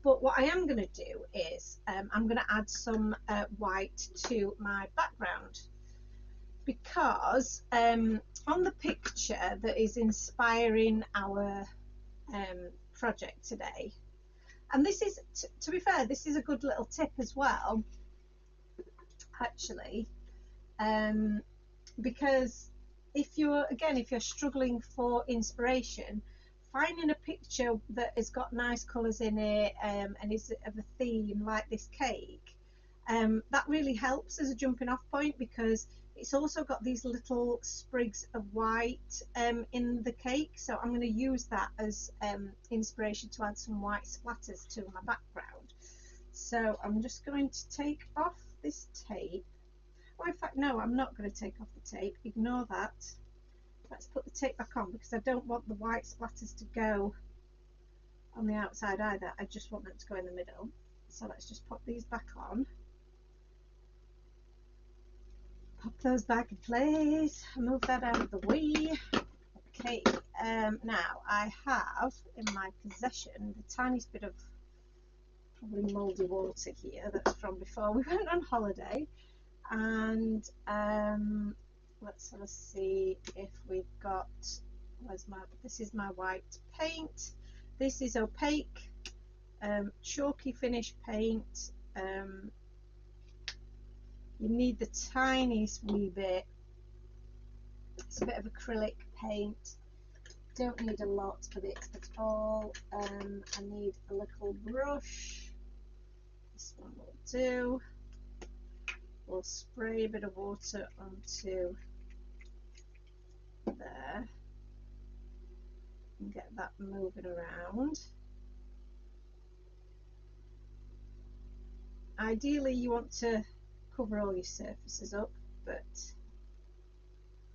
But what I am going to do is I'm going to add some white to my background, because on the picture that is inspiring our project today, and this is, to be fair, this is a good little tip as well, actually, because if you're struggling for inspiration, finding a picture that has got nice colours in it and is of a theme like this cake, that really helps as a jumping off point, because it's also got these little sprigs of white in the cake. So I'm going to use that as inspiration to add some white splatters to my background. So I'm just going to take off this tape. Oh, in fact, no, I'm not going to take off the tape. Ignore that. Let's put the tape back on, because I don't want the white splatters to go on the outside either. I just want them to go in the middle. So let's just pop these back on. Pop those back in place. Move that out of the way. Okay, now I have in my possession the tiniest bit of probably mouldy water here that's from before we went on holiday. And let's have a see if we've got, this is my white paint. This is opaque, chalky finish paint. You need the tiniest wee bit. It's a bit of acrylic paint. Don't need a lot of it at all. I need a little brush. This one will do. We'll spray a bit of water onto there and get that moving around. Ideally you want to cover all your surfaces up, but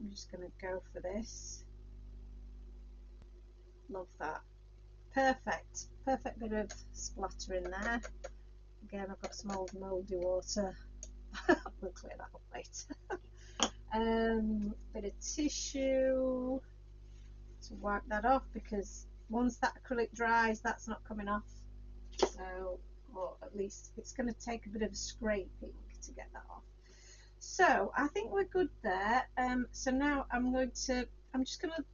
I'm just going to go for this. Love that. Perfect bit of splatter in there. Again, I've got some old mouldy water. We'll clear that up later. Bit of tissue to wipe that off, because once that acrylic dries, that's not coming off. So, or at least it's going to take a bit of scraping to get that off. So I think we're good there. So now I'm just going to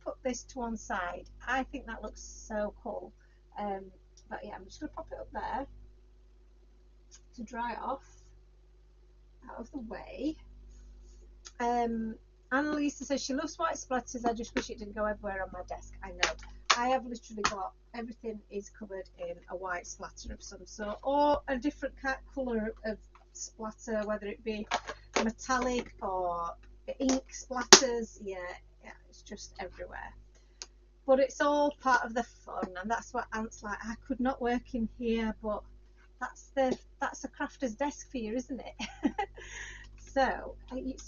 put this to one side. I think that looks so cool. But yeah, I'm just going to pop it up there to dry off, out of the way. Annalisa says she loves white splatters. I just wish it didn't go everywhere on my desk. I know. I have literally got everything is covered in a white splatter of some sort, or a different colour of splatter, whether it be metallic or ink splatters. Yeah, it's just everywhere. But it's all part of the fun, and that's what Ant's like. I could not work in here, but that's a crafter's desk for you, isn't it? So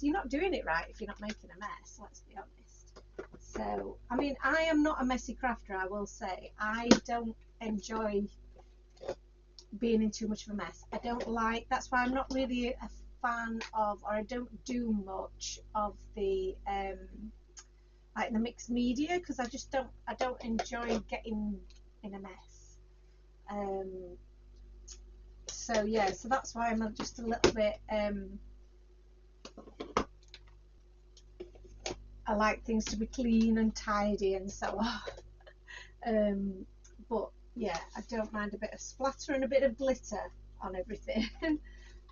you're not doing it right if you're not making a mess, let's be honest. So I mean, I am not a messy crafter, I will say. I don't enjoy being in too much of a mess. I don't like, that's why I'm not really a fan of, or I don't do much of the like the mixed media, because I don't enjoy getting in a mess. So yeah, so that's why I'm just a little bit I like things to be clean and tidy and so on. But yeah, I don't mind a bit of splatter and a bit of glitter on everything.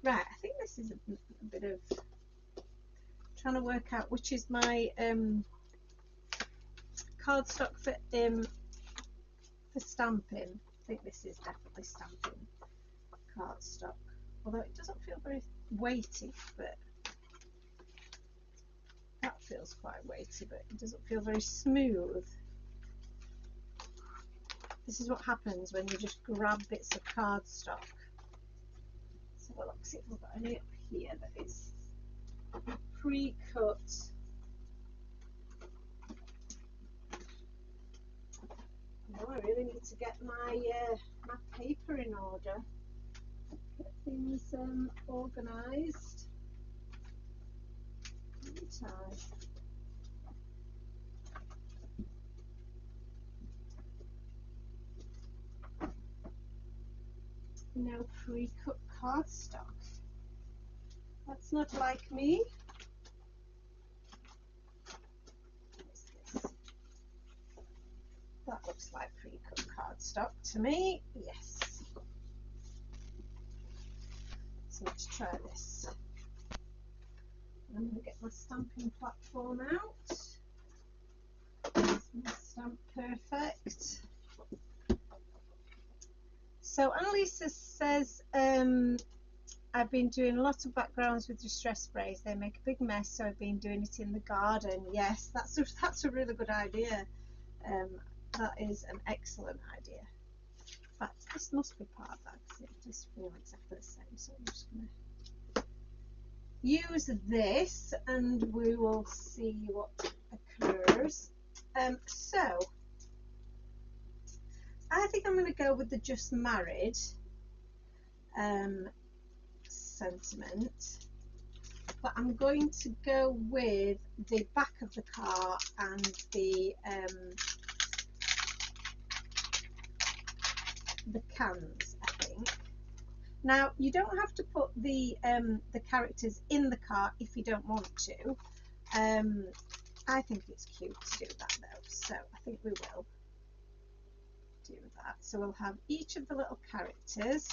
Right, I think this is a bit of trying to work out which is my cardstock for stamping. I think this is definitely stamping cardstock, although it doesn't feel very weighty, but that feels quite weighty, but it doesn't feel very smooth. This is what happens when you just grab bits of cardstock. So well, let's see if we've got any up here that is pre-cut. Oh, I really need to get my my paper in order. Get things organised. No pre-cut cardstock. That's not like me. What's this? That looks like pre-cut cardstock to me. Yes. So let's try this. I'm going to get my stamping platform out. Stamp perfect. So Annalisa says, I've been doing a lot of backgrounds with distress sprays. They make a big mess, so I've been doing it in the garden. Yes, that's a really good idea. That is an excellent idea. In fact, this must be part of that because it just feels exactly the same. So I'm just going to use this and we will see what occurs. So I think I'm going to go with the just married sentiment, but I'm going to go with the back of the car and the cans, I think. Now you don't have to put the characters in the car if you don't want to. I think it's cute to do that though, so I think we will do that. So we'll have each of the little characters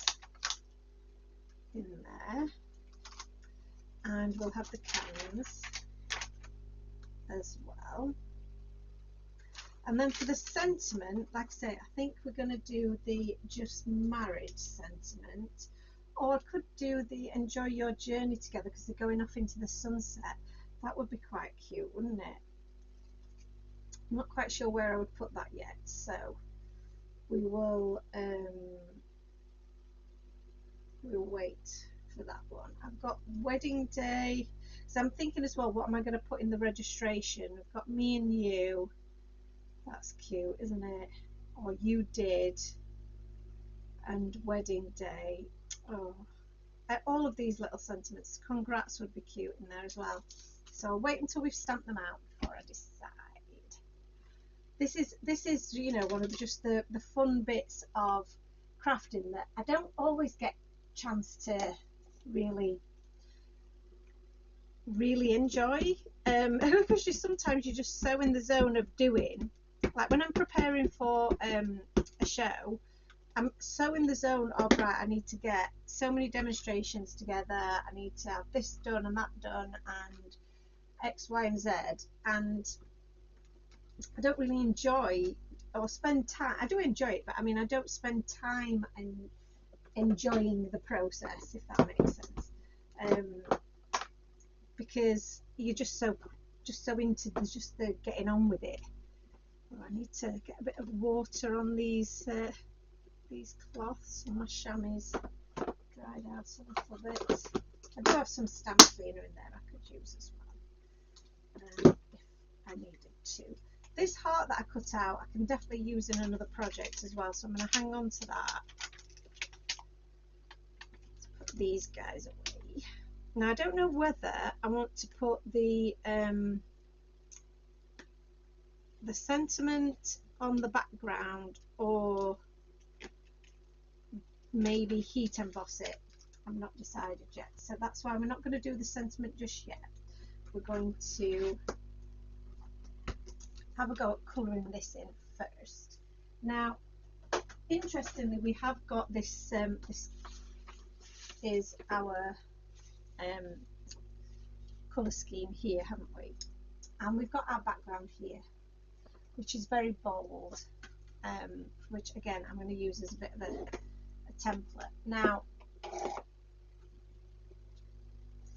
in there, and we'll have the cans as well. And then for the sentiment, like I say, I think we're going to do the just married sentiment, or I could do the enjoy your journey together because they're going off into the sunset. That would be quite cute, wouldn't it? I'm not quite sure where I would put that yet, so we will we'll wait for that one. I've got wedding day, so I'm thinking as well, what am I going to put in the registration? We've got me and you. That's cute, isn't it? Or you did, and wedding day. Oh, all of these little sentiments. Congrats would be cute in there as well. So I'll wait until we've stamped them out before I decide. This is you know, one of just the fun bits of crafting that I don't always get a chance to really enjoy, because sometimes you're just so in the zone of doing, like when I'm preparing for a show, I'm so in the zone of, right, I need to get so many demonstrations together, I need to have this done and that done, and X, Y and Z, and I don't really enjoy or spend time. I do enjoy it, but I mean I don't spend time in enjoying the process, if that makes sense, because you're just so into the getting on with it. Oh, I need to get a bit of water on these cloths, and my chamois dried out a little bit. I do have some stamp cleaner in there I could use as well, if I needed to. This heart that I cut out I can definitely use in another project as well, so I'm going to hang on to that. Let's put these guys away. Now I don't know whether I want to put the sentiment on the background or maybe heat emboss it. I'm not decided yet, so that's why we're not going to do the sentiment just yet. We're going to have a go at colouring this in first. Now interestingly, we have got this this is our colour scheme here, haven't we? And we've got our background here, which is very bold, which again I'm going to use as a bit of a template. Now,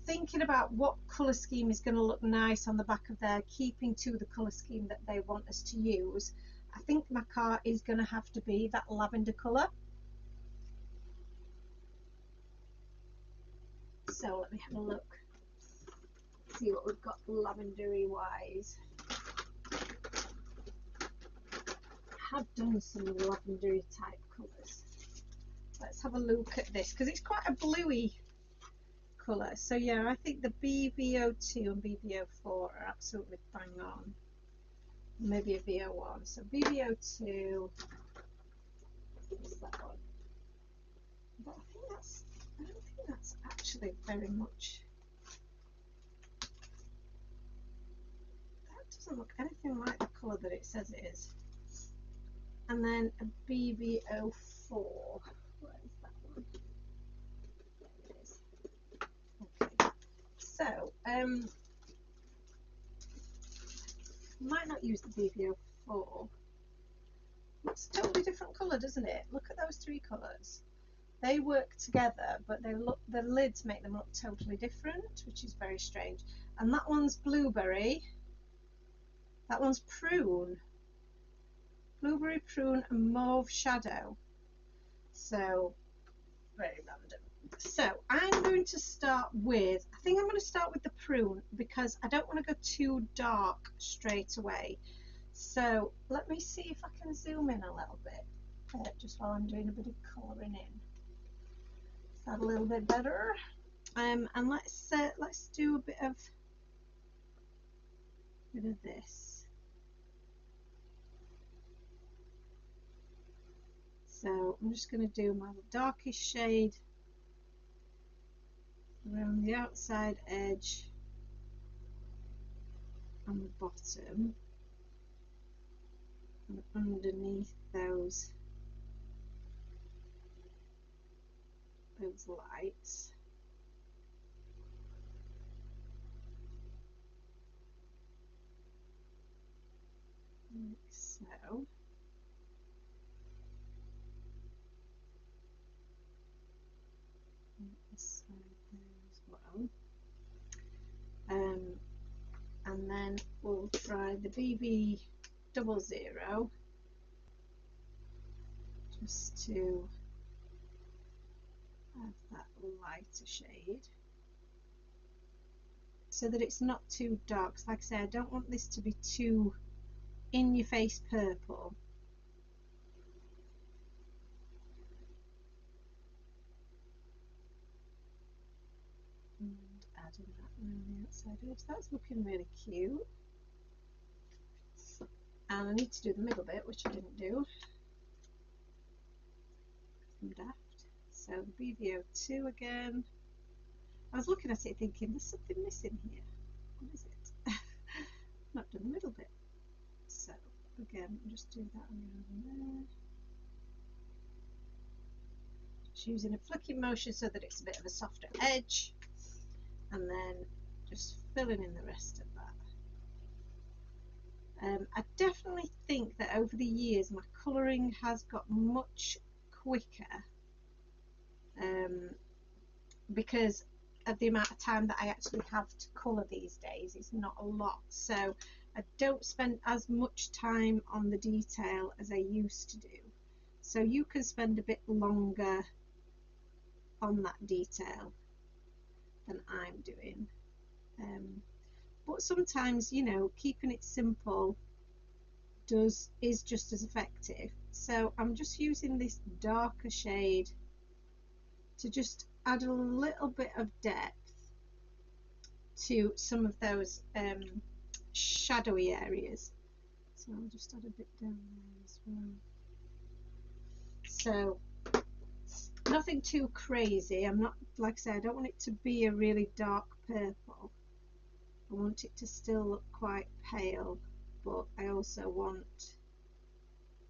thinking about what colour scheme is going to look nice on the back of there, keeping to the colour scheme that they want us to use, I think my car is going to have to be that lavender colour. So let me have a look, see what we've got lavendery wise. I have done some lavendery type colours. Let's have a look at this, because it's quite a bluey colour. So yeah, I think the BB02 and BB04 are absolutely bang on. Maybe a VO1. So BB02 is that one. But I don't think that's actually very much. That doesn't look anything like the colour that it says it is. And then a BB04. Where is that one? There it is. Okay. So, might not use the BB04. It's a totally different colour, doesn't it? Look at those three colours. They work together, but the lids make them look totally different, which is very strange. And that one's blueberry. That one's prune. Blueberry, prune, and mauve shadow. So, very random. So, I'm going to start with, I think I'm going to start with the prune, because I don't want to go too dark straight away. So, let me see if I can zoom in a little bit, just while I'm doing a bit of colouring in. Is that a little bit better? And let's do a bit of this. So I'm just going to do my darkest shade around the outside edge and the bottom, and underneath those lights. Like so. This side there as well. And then we'll try the BB00 just to have that lighter shade, so that it's not too dark. Like I say, I don't want this to be too in your face purple. And adding that around the outside edge. That's looking really cute. And I need to do the middle bit, which I didn't do. I'm daft. So the BB02 again. I was looking at it thinking, there's something missing here. What is it? Not done the middle bit. So again, I'll just do that around there. Just using a flicking motion so that it's a bit of a softer edge. And then just filling in the rest of that. I definitely think that over the years my colouring has got much quicker, because of the amount of time that I actually have to colour these days. It's not a lot, so I don't spend as much time on the detail as I used to do. So you can spend a bit longer on that detail than I'm doing. But sometimes, you know, keeping it simple is just as effective. So I'm just using this darker shade to just add a little bit of depth to some of those shadowy areas. So I'll just add a bit down there as well. So nothing too crazy. I'm not, like I say, I don't want it to be a really dark purple. I want it to still look quite pale, but I also want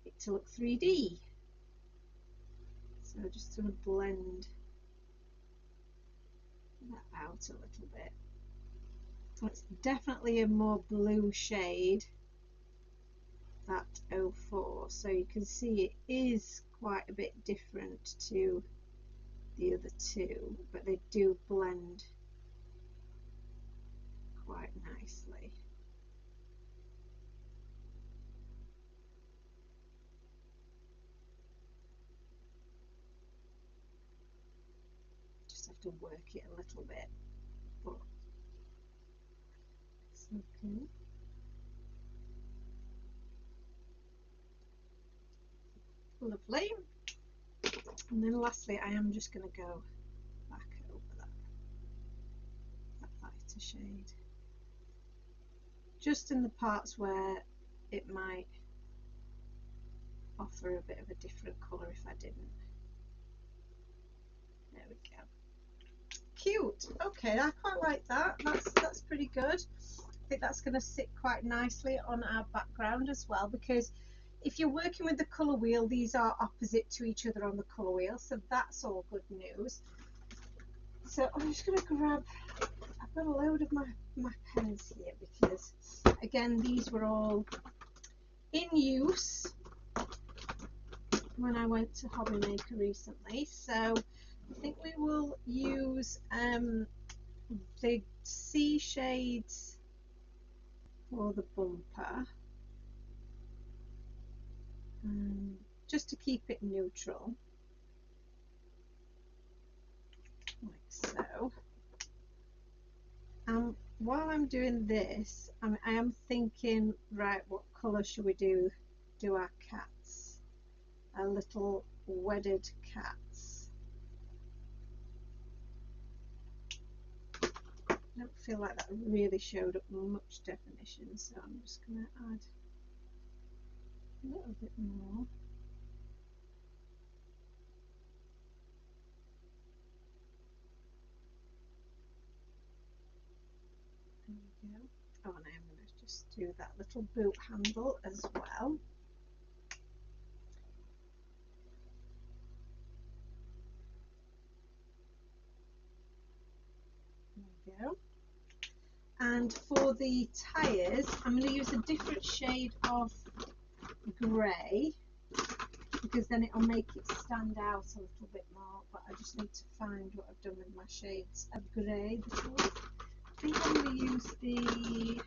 it to look 3D. So I'm just going to blend that out a little bit. It's definitely a more blue shade, that 04, so you can see it is quite a bit different to the other two, but they do blend quite nicely. Just have to work it a little bit, but it's okay. Lovely. And then lastly, I am just going to go back over that lighter shade, just in the parts where it might offer a bit of a different colour if I didn't. There we go. Cute. Okay, I quite like that. That's pretty good. I think that's going to sit quite nicely on our background as well, because if you're working with the colour wheel, these are opposite to each other on the colour wheel, so that's all good news. So I'm just going to grab, I've got a load of my pens here, because again, these were all in use when I went to Hobby Maker recently. So I think we will use the C shades for the bumper, just to keep it neutral, like so. While I'm doing this, I am thinking, right, what colour should we do our cats, our little wedded cats? I don't feel like that really showed up much definition, so I'm just going to add a little bit more. There we go. Oh, and I am going to just do that little boot handle as well. There we go. And for the tyres, I'm going to use a different shade of grey, because then it'll make it stand out a little bit more, but I just need to find what I've done with my shades of grey. I think I'm going to use the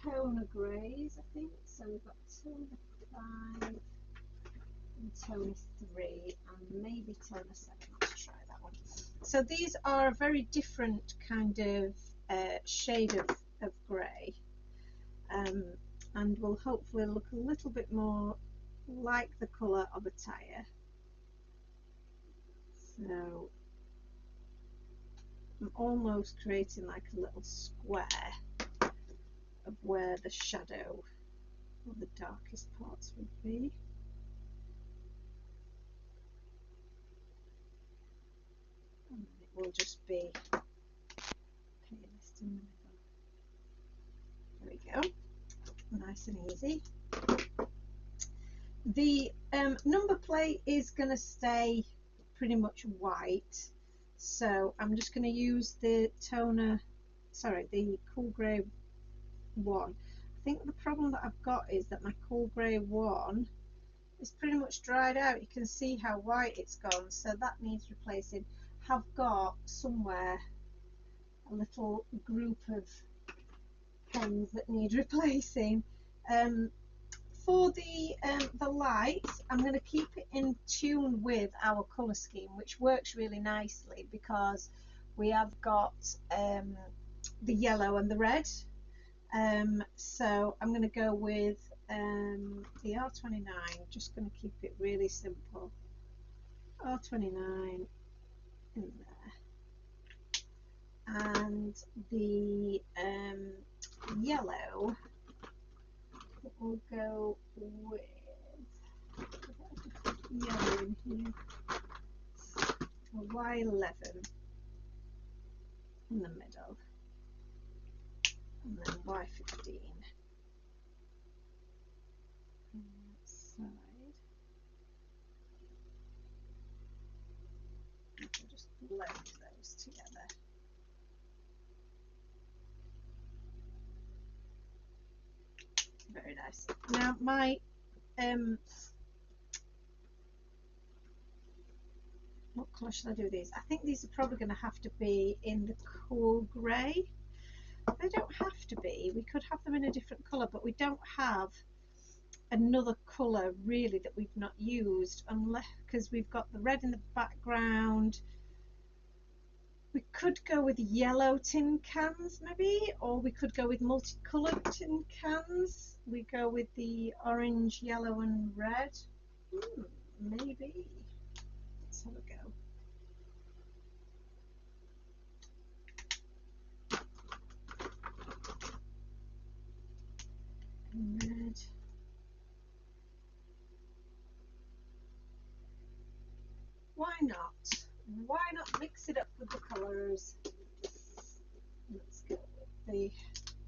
toner greys, I think. So we've got toner 5 and toner 3 and maybe toner 7. Let's try that one. So these are a very different kind of shade of grey, and will hopefully look a little bit more like the colour of a tyre. So I'm almost creating like a little square of where the shadow or the darkest parts would be. And then it will just be palest in the middle. There we go. Nice and easy. The number plate is going to stay pretty much white, So I'm just going to use the toner, sorry, the cool grey one. I think the problem that I've got is that my cool grey one is pretty much dried out. You can see how white it's gone, so that needs replacing. Have got somewhere a little group of pens that need replacing. For the lights, I'm going to keep it in tune with our colour scheme, which works really nicely because we have got the yellow and the red. So I'm going to go with the R29, just going to keep it really simple. R29 in there, and the yellow will go with yellow in here, a Y11 in the middle, and then Y15 on that side. I'll just blend those together. Very nice. Now my what colour should I do these? I think these are probably going to have to be in the cool grey. They don't have to be. We could have them in a different colour, but we don't have another colour really that we've not used, unless because we've got the red in the background. We could go with yellow tin cans maybe, or we could go with multicoloured tin cans. We go with the orange, yellow and red. Maybe. Let's have a go. Red. Why not? Why not mix it up with the colours? Let's go with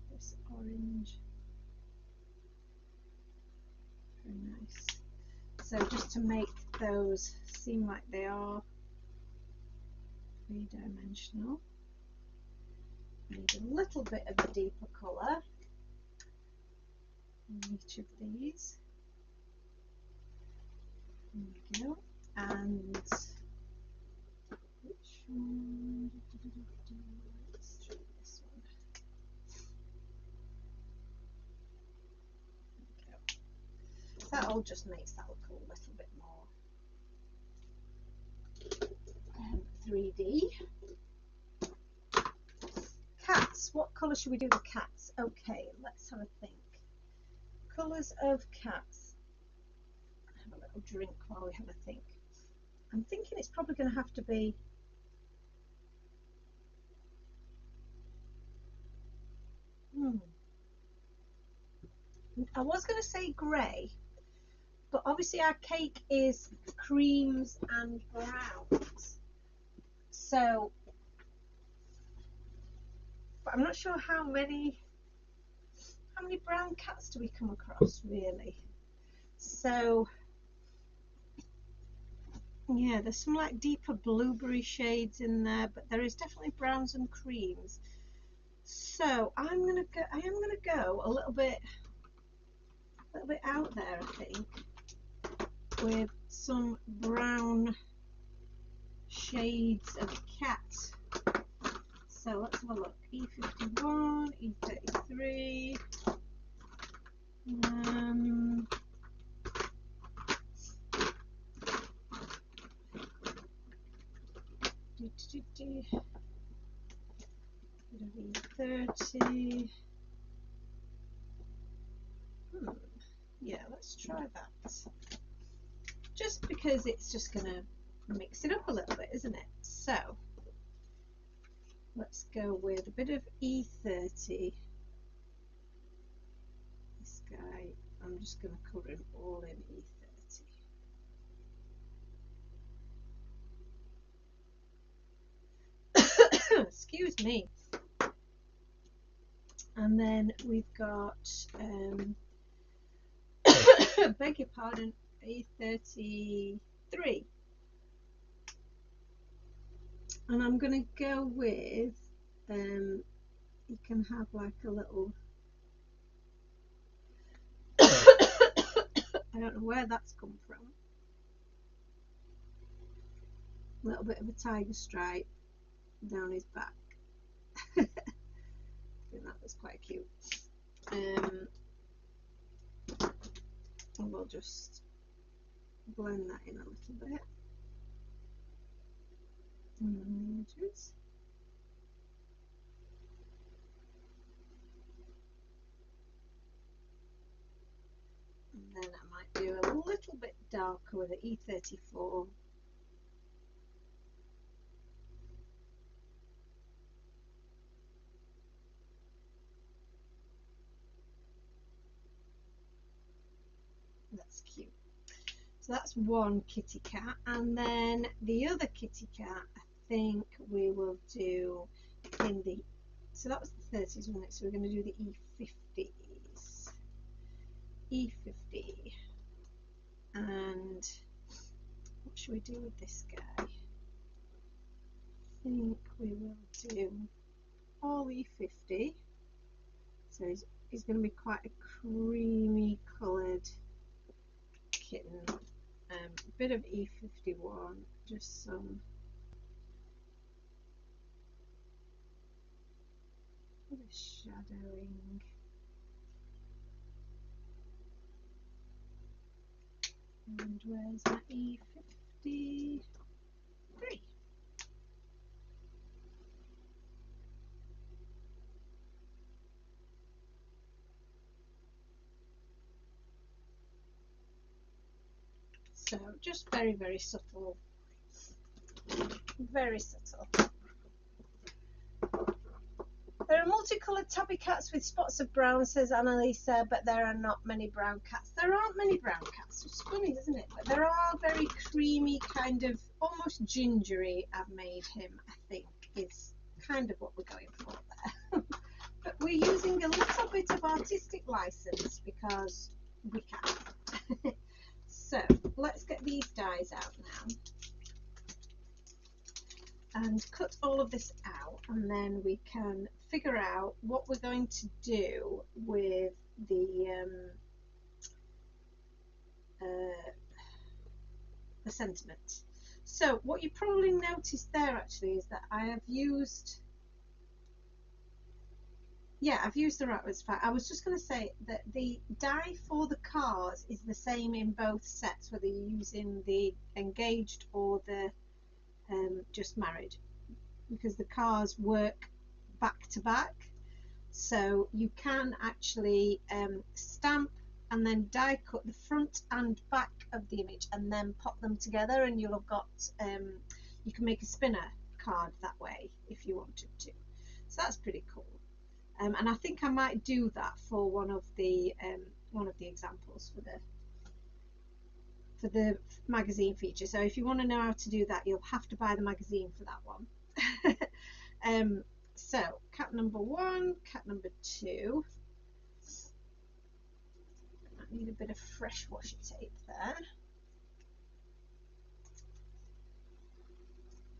this orange. Very nice. So just to make those seem like they are three-dimensional, I need a little bit of a deeper colour in each of these. There we go. And which one? Let's try this one. There we go. That all just makes that look a little bit more 3D. Cats. What colour should we do the cats? Okay, let's have a think. Colours of cats. Have a little drink while we have a think. I'm thinking it's probably going to have to be I was going to say grey, but obviously our cake is creams and browns, so but I'm not sure how many brown cats do we come across really. So yeah, there's some like deeper blueberry shades in there, but there is definitely browns and creams. So I am gonna go a little bit out there, I think, with some brown shades of cat. So let's have a look. E51, E33. E30. Yeah, let's try that. Just because it's just gonna mix it up a little bit, isn't it? So let's go with a bit of E30. This guy, I'm just going to cover him all in E30. Excuse me. And then we've got, beg your pardon, E33. And I'm going to go with, you can have like a little, I don't know where that's come from, a little bit of a tiger stripe down his back. I think that was quite cute. And we'll just blend that in a little bit on the edges. And then I might do a little bit darker with the E34. That's cute. So that's one kitty cat, and then the other kitty cat I think we will do in the, so that was the 30s, wasn't it? So we're going to do the E50s. E50. And what should we do with this guy? I think we will do all E50. So he's going to be quite a creamy coloured kitten. A bit of E51, just some bit of shadowing. And where's my E53? So just very, very subtle. Very subtle. There are multicoloured tabby cats with spots of brown, says Annalisa, but there are not many brown cats. There aren't many brown cats. It's funny, isn't it? But there are very creamy, kind of almost gingery. I've made him, I think, is kind of what we're going for there. But we're using a little bit of artistic license because we can. So let's get these dies out now and cut all of this out, and then we can figure out what we're going to do with the sentiment. So what you probably noticed there actually is that I have used, I've used the Ratwitz fat. I was just going to say that the die for the cars is the same in both sets, whether you're using the engaged or the just married, because the cars work back to back, so you can actually stamp and then die cut the front and back of the image and then pop them together, and you'll have got you can make a spinner card that way if you wanted to. So that's pretty cool. And I think I might do that for one of the examples for the magazine feature. So if you want to know how to do that, you'll have to buy the magazine for that one. So cat number 1, cat number 2. I need a bit of fresh washi tape there.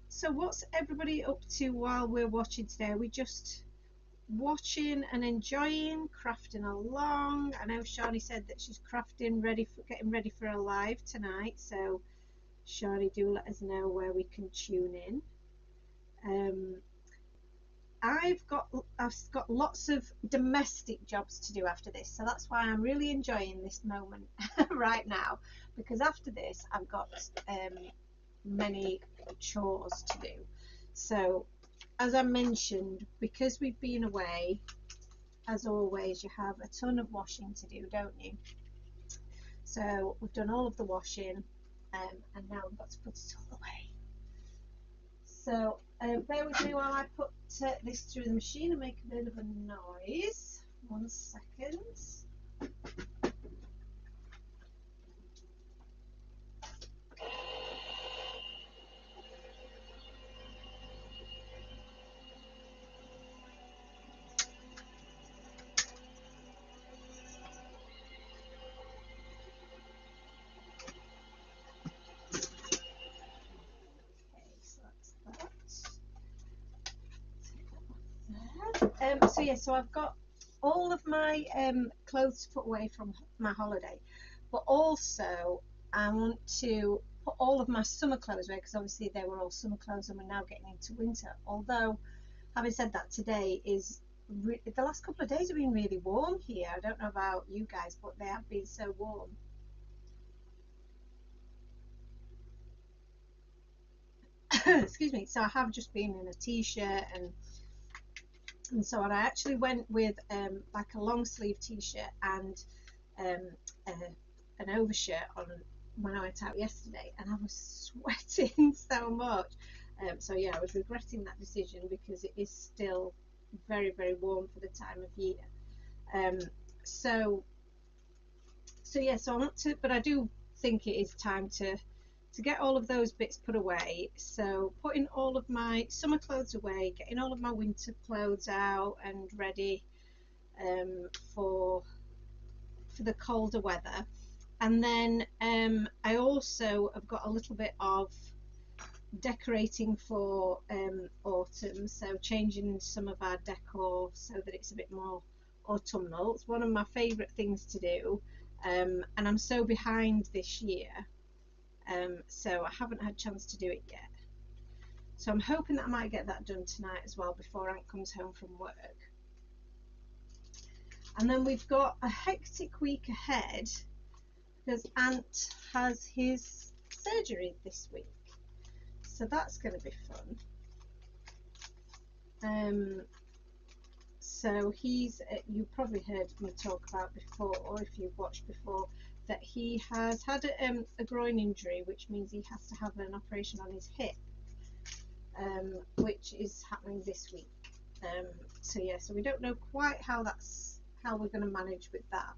So what's everybody up to while we're watching today? Are we just watching and enjoying, crafting along? I know Shani said that she's crafting, getting ready for a live tonight, so Shani, do let us know where we can tune in. I've got lots of domestic jobs to do after this, so that's why I'm really enjoying this moment right now, because after this I've got many chores to do. So as I mentioned, because we've been away, as always, you have a ton of washing to do, don't you? So we've done all of the washing, and now we've got to put it all away. So bear with me while I put this through the machine and make a bit of a noise. 1 second. Okay, so that's that. So yeah, so I've got all of my clothes put away from my holiday, but also I want to put all of my summer clothes away because obviously they were all summer clothes and we're now getting into winter. Although, having said that, today is the last couple of days have been really warm here. I don't know about you guys, but they have been so warm. Excuse me. So I have just been in a t-shirt and so on. I actually went with like a long sleeve t-shirt and um, an overshirt on when I went out yesterday, and I was sweating so much. So yeah, I was regretting that decision because it is still very, very warm for the time of year. Um, so yeah, so I want to, but I do think it is time to get all of those bits put away. So putting all of my summer clothes away, getting all of my winter clothes out and ready um, for the colder weather. And then I also have got a little bit of decorating for autumn, so changing some of our decor so that it's a bit more autumnal. It's one of my favourite things to do, and I'm so behind this year, so I haven't had a chance to do it yet. So I'm hoping that I might get that done tonight as well before Ant comes home from work. And then we've got a hectic week ahead because Ant has his surgery this week, so that's going to be fun. So he's, you probably heard me talk about before, or if you've watched before, that he has had a groin injury, which means he has to have an operation on his hip, which is happening this week. So yeah, so we don't know quite how we're going to manage with that,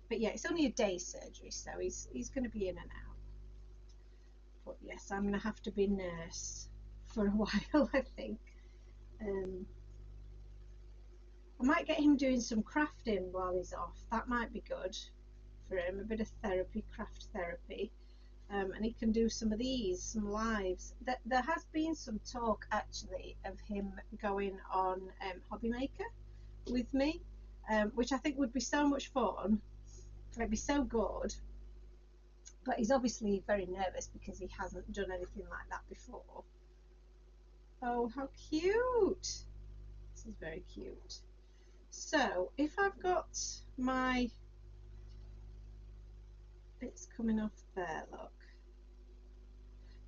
but yeah, it's only a day surgery, so he's going to be in and out. But yes, I'm going to have to be nurse for a while, I think. I might get him doing some crafting while he's off. That might be good for him, a bit of therapy, craft therapy. And he can do some of these, some lives. There has been some talk actually of him going on Hobby Maker with me, which I think would be so much fun. It'd be so good. But he's obviously very nervous because he hasn't done anything like that before. Oh, how cute! This is very cute. So if I've got my bits coming off there, look.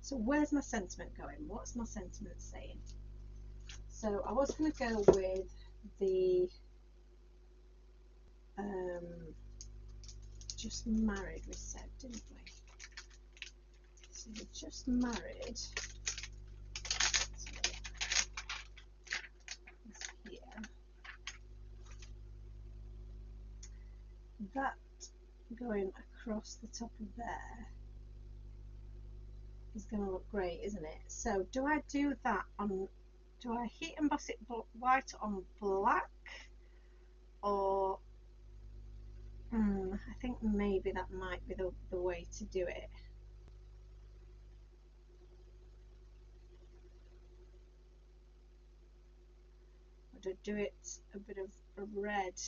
So where's my sentiment going? What's my sentiment saying? So I was going to go with the just married, we said, didn't we? So we're just married. So here. That going across the top of there is going to look great, isn't it? So do I do that on, do I heat emboss it white on black, or I think maybe that might be the way to do it. Or to do it a bit of a red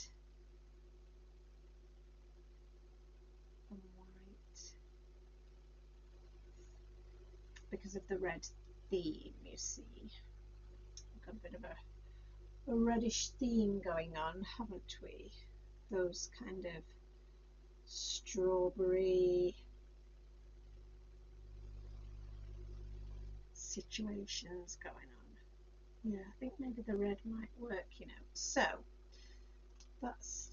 and white because of the red theme, you see. We've got a bit of a reddish theme going on, haven't we? Those kind of strawberry situations going on. Yeah, I think maybe the red might work, you know. So that's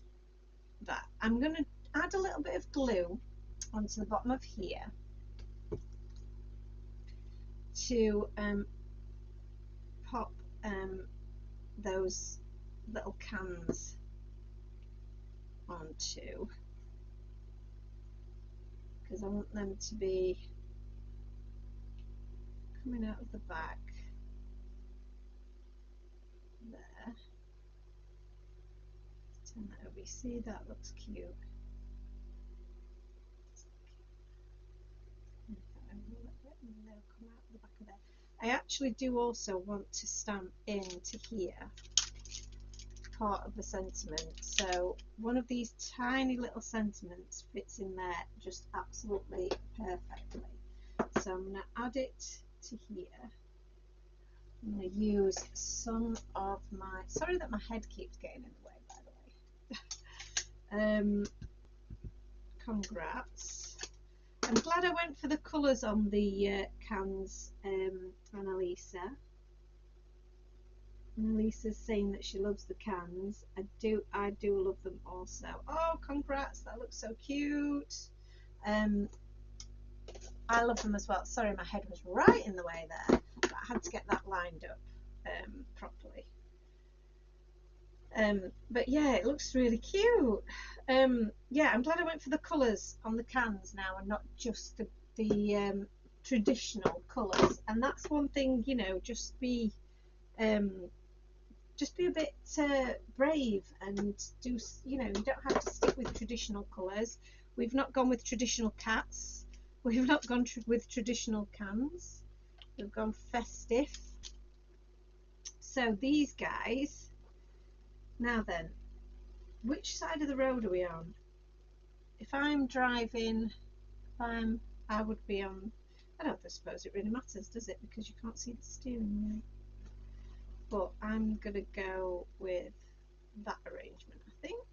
that. I'm going to add a little bit of glue onto the bottom of here to pop those little cans onto, because I want them to be coming out of the back there. Turn that over. You see, that looks cute. And they'll come out the back of there. I actually do also want to stamp into here part of the sentiment, so one of these tiny little sentiments fits in there just absolutely perfectly. So I'm going to add it to here. I'm going to use some of my, sorry that my head keeps getting in the way, by the way. Congrats. I'm glad I went for the colours on the cans, Annalisa. Annalisa's saying that she loves the cans. I do love them also. Oh, congrats, that looks so cute. I love them as well. Sorry, my head was right in the way there, but I had to get that lined up properly. But yeah, it looks really cute. Yeah, I'm glad I went for the colours on the cans now and not just the traditional colours. And that's one thing, you know, just be a bit brave and do, you know, you don't have to stick with traditional colours. We've not gone with traditional cats. We've not gone with traditional cans. We've gone festive. So these guys, now then, which side of the road are we on? If I'm driving, I would be on, I don't suppose it really matters, does it? Because you can't see the steering wheel. But I'm going to go with that arrangement, I think.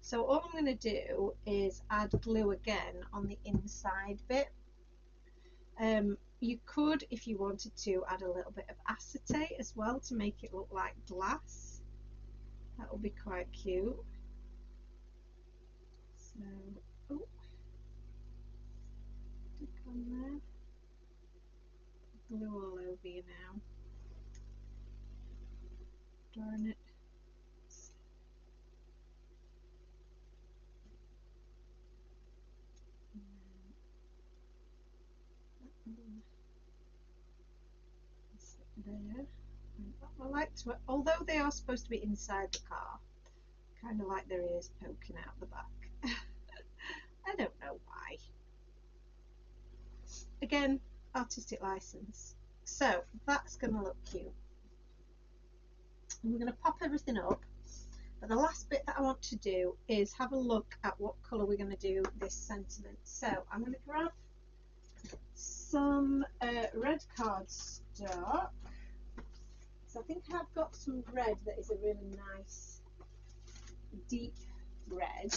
So all I'm going to do is add glue again on the inside bit. You could, if you wanted to, add a little bit of acetate as well to make it look like glass. That will be quite cute. So, oh, stick on there. Glue all over you now. Darn it. There. I like to, although they are supposed to be inside the car, kind of like their ears poking out the back. I don't know why. Again, artistic license. So that's going to look cute. And we're going to pop everything up. But the last bit that I want to do is have a look at what colour we're going to do this sentiment. So I'm going to grab some red cardstock. So I think I've got some red that is a really nice deep red,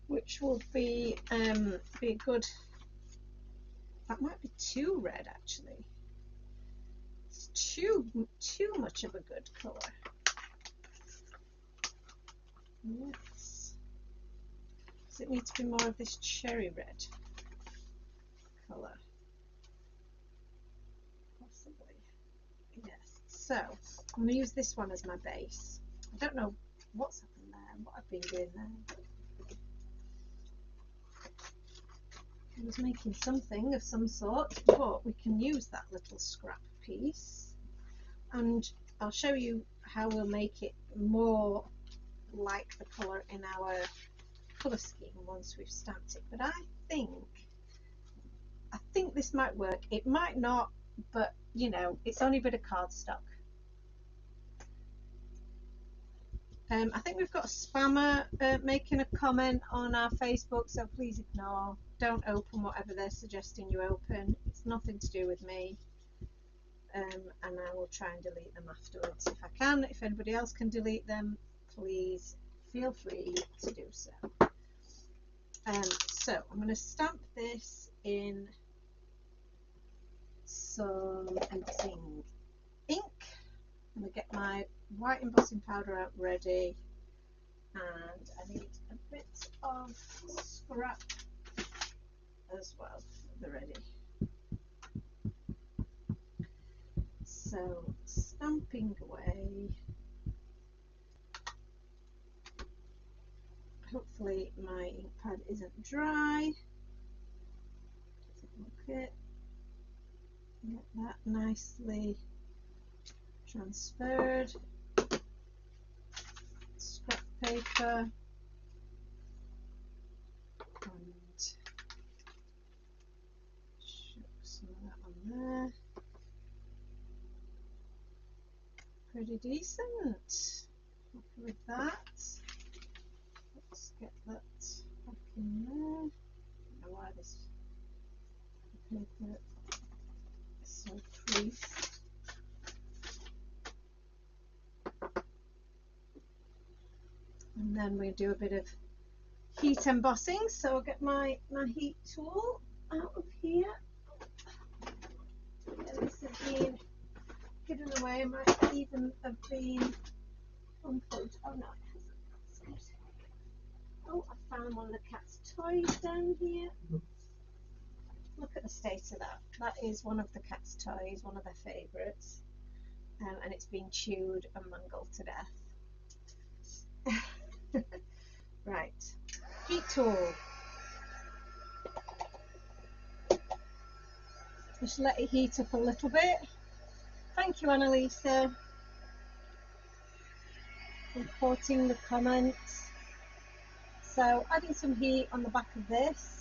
which will be a good, that might be too red actually. It's too much of a good colour. Yes. Does it need to be more of this cherry red colour? Possibly. Yes. So I'm going to use this one as my base. I don't know what's happened there, what I've been doing there. I was making something of some sort, but we can use that little scrap piece, and I'll show you how we'll make it more like the colour in our colour scheme once we've stamped it. But I think this might work. It might not, but you know, it's only a bit of cardstock. I think we've got a spammer making a comment on our Facebook, so please ignore. Don't open whatever they're suggesting you open. It's nothing to do with me. And I will try and delete them afterwards if I can. If anybody else can delete them, please feel free to do so. So I'm going to stamp this in some embossing ink. I'm going to get my white embossing powder out ready, and I need a bit of scrap as well at the ready. So stamping away. Hopefully my ink pad isn't dry. Look at get that nicely transferred. Scrap paper and pretty decent. Happy with that. Let's get that back in there. I don't know why this paper is so creased. And then we do a bit of heat embossing. So I'll get my heat tool out of here. Yeah, this has been hidden away. It might even have been unplugged. Oh no, it hasn't. Oh, I found one of the cat's toys down here. Look at the state of that. That is one of the cat's toys, one of their favourites. And it's been chewed and mangled to death. Right, heat tool. Just let it heat up a little bit. Thank you, Annalisa, reporting the comments. So adding some heat on the back of this.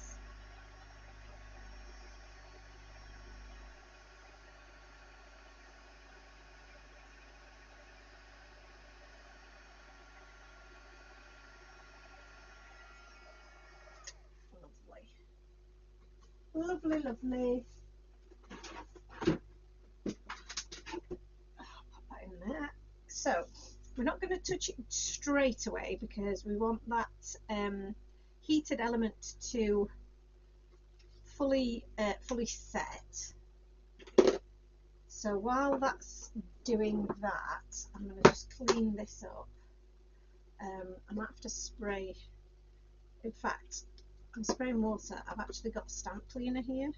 Lovely, lovely. Pop that in there. So we're not going to touch it straight away because we want that heated element to fully set. So while that's doing that, I'm going to just clean this up. I might have to spray. In fact, I'm spraying water. I've actually got stamp cleaner here,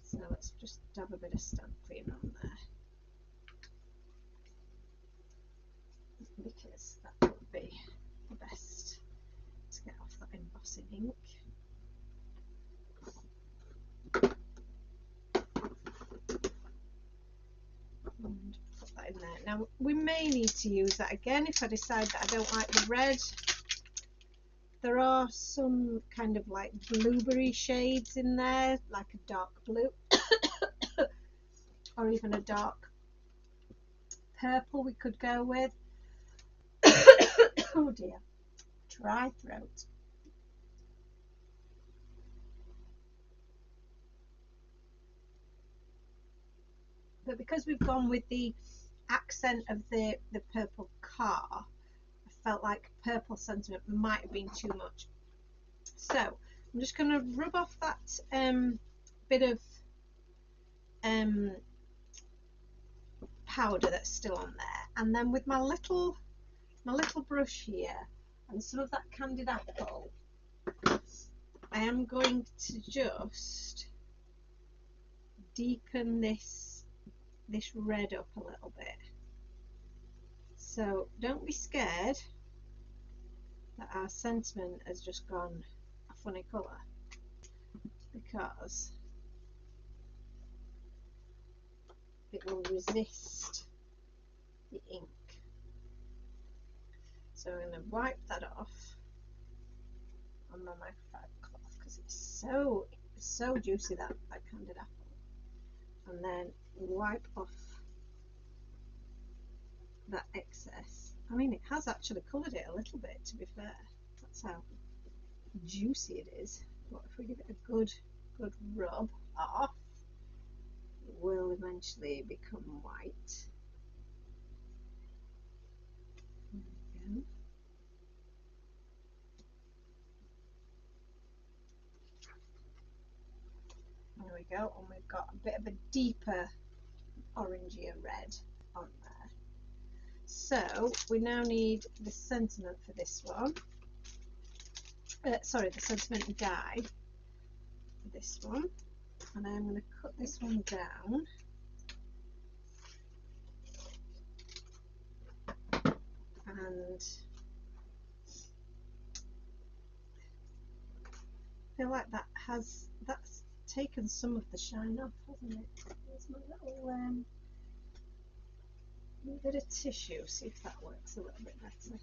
so let's just dab a bit of stamp cleaner on there, because that would be the best to get off that embossing ink. And put that in there. Now we may need to use that again if I decide that I don't like the red. There are some kind of like blueberry shades in there, like a dark blue or even a dark purple we could go with. Oh dear, dry throat. But because we've gone with the accent of the purple car, I felt like purple sentiment might have been too much. So I'm just going to rub off that bit of powder that's still on there, and then with my little brush here and some of that candied apple, I am going to just deepen this red up a little bit. So don't be scared that our sentiment has just gone a funny colour, because it will resist the ink. So I'm going to wipe that off on my microfiber cloth because it's so juicy, that candied apple, and then wipe off that excess. I mean, it has actually coloured it a little bit, to be fair. That's how juicy it is. But if we give it a good rub off, it will eventually become white. There we go, and we've got a bit of a deeper orangier red on there. So we now need the sentiment for this one. Sorry, the sentiment dye for this one, and I'm going to cut this one down. And I feel like that's taken some of the shine off, hasn't it? There's my little bit of tissue, see if that works a little bit better.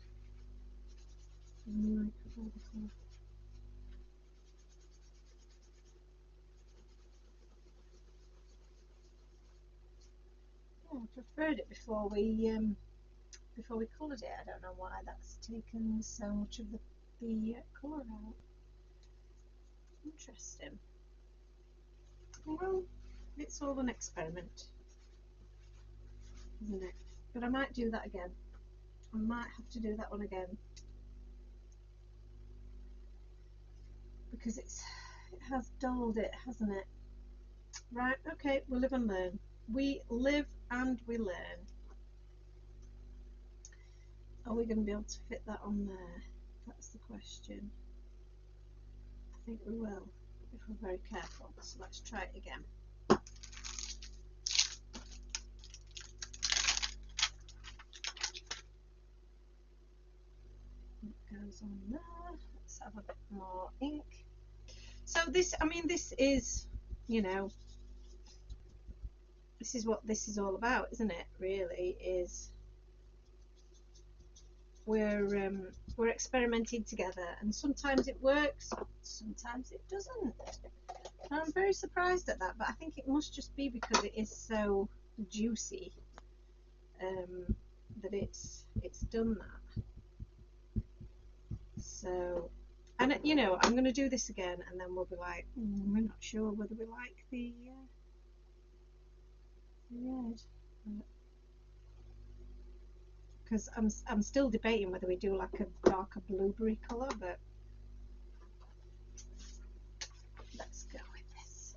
I preferred it before we coloured it. I don't know why that's taken so much of the colour out. Interesting. Well, it's all an experiment, isn't it? But I might do that again. I might have to do that one again because it has dulled it, hasn't it? Right, okay, we'll live and learn. We live and we learn. Are we going to be able to fit that on there? That's the question. I think we will, if we're very careful. So let's try it again. It goes on there. Let's have a bit more ink. So this, I mean, this is, you know, this is what this is all about, isn't it? Really, is we're experimenting together, and sometimes it works, sometimes it doesn't. And I'm very surprised at that, but I think it must just be because it is so juicy that it's done that. So, and you know, I'm going to do this again, and then we'll be like, we're not sure whether we like the red. Because I'm still debating whether we do like a darker blueberry colour, but let's go with this.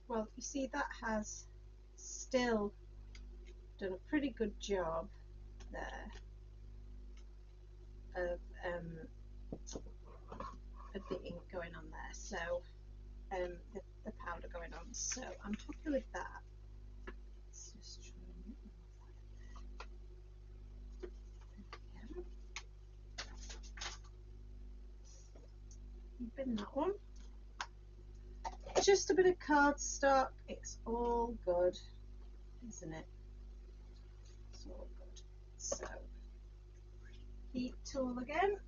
Well, you see, that has still done a pretty good job there of the ink going on there, so the powder going on, so I'm happy with that. Let's just try and get more of that. Bin that one. Just a bit of cardstock, it's all good, isn't it? It's all good. So, heat tool again.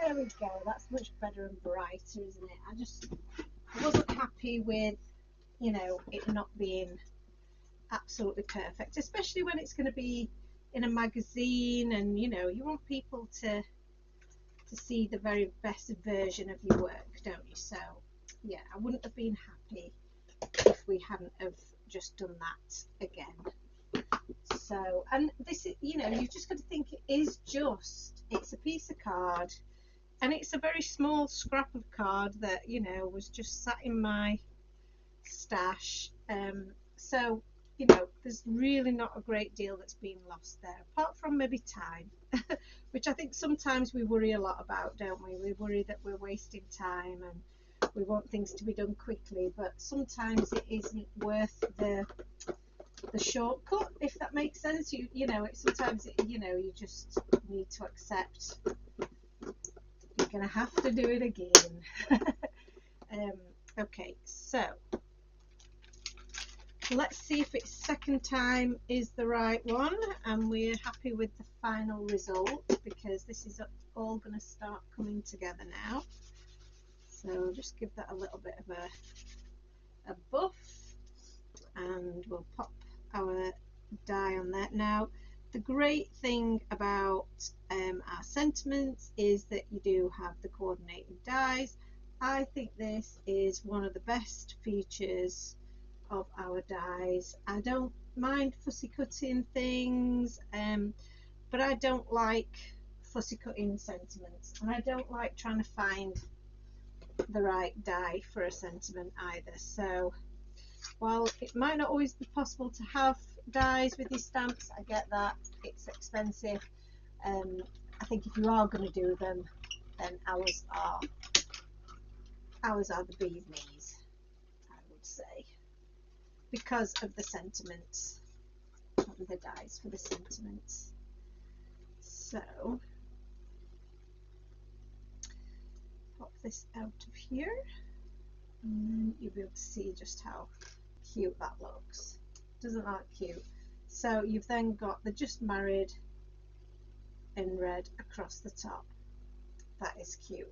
There we go, that's much better and brighter, isn't it? I wasn't happy with, you know, it not being absolutely perfect, especially when it's going to be in a magazine, and you know, you want people to see the very best version of your work, don't you? So yeah, I wouldn't have been happy if we hadn't have just done that again. So, and this is, you know, you've just got to think it's a piece of card, and it's a very small scrap of card that, you know, was just sat in my stash. So, you know, there's really not a great deal that's been lost there, apart from maybe time, which I think sometimes we worry a lot about, don't we? We worry that we're wasting time and we want things to be done quickly, but sometimes it isn't worth the shortcut, if that makes sense. You know, sometimes you know, you just need to accept you're gonna have to do it again. Okay, so let's see if its second time is the right one and we're happy with the final result, because this is all going to start coming together now. So just give that a little bit of a buff, and we'll pop our die on there. Now, the great thing about our sentiments is that you do have the coordinated dies. I think this is one of the best features of our dies. I don't mind fussy cutting things, but I don't like fussy cutting sentiments, and I don't like trying to find the right die for a sentiment either. So while it might not always be possible to have dies with these stamps, I get that it's expensive, I think if you are going to do them, then ours are the bee's knees, I would say, because of the sentiments, of the dies for the sentiments. So pop this out of here, and then you'll be able to see just how cute that looks. Doesn't that look cute? So you've then got the just married in red across the top. That is cute.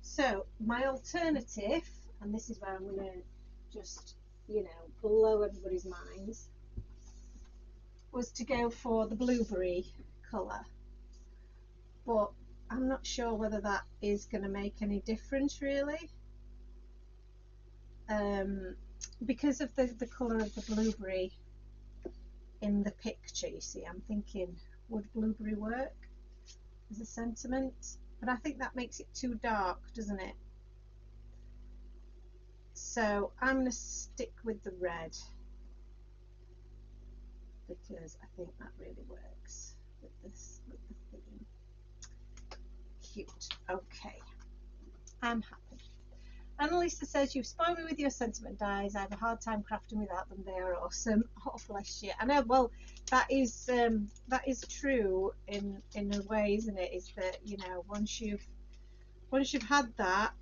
So my alternative, and this is where I'm going to just, you know, blow everybody's minds, was to go for the blueberry colour, but I'm not sure whether that is going to make any difference really, because of the colour of the blueberry in the picture. You see, I'm thinking, would blueberry work as a sentiment? But I think that makes it too dark, doesn't it? So I'm going to stick with the red, because I think that really works with this, with the theme. Cute. Okay, I'm happy. Annalisa says, you've spoiled me with your sentiment dies. I have a hard time crafting without them. They are awesome. Oh, bless you. I know. Well, that is true in a way, isn't it? Is that, you know, once you've had that,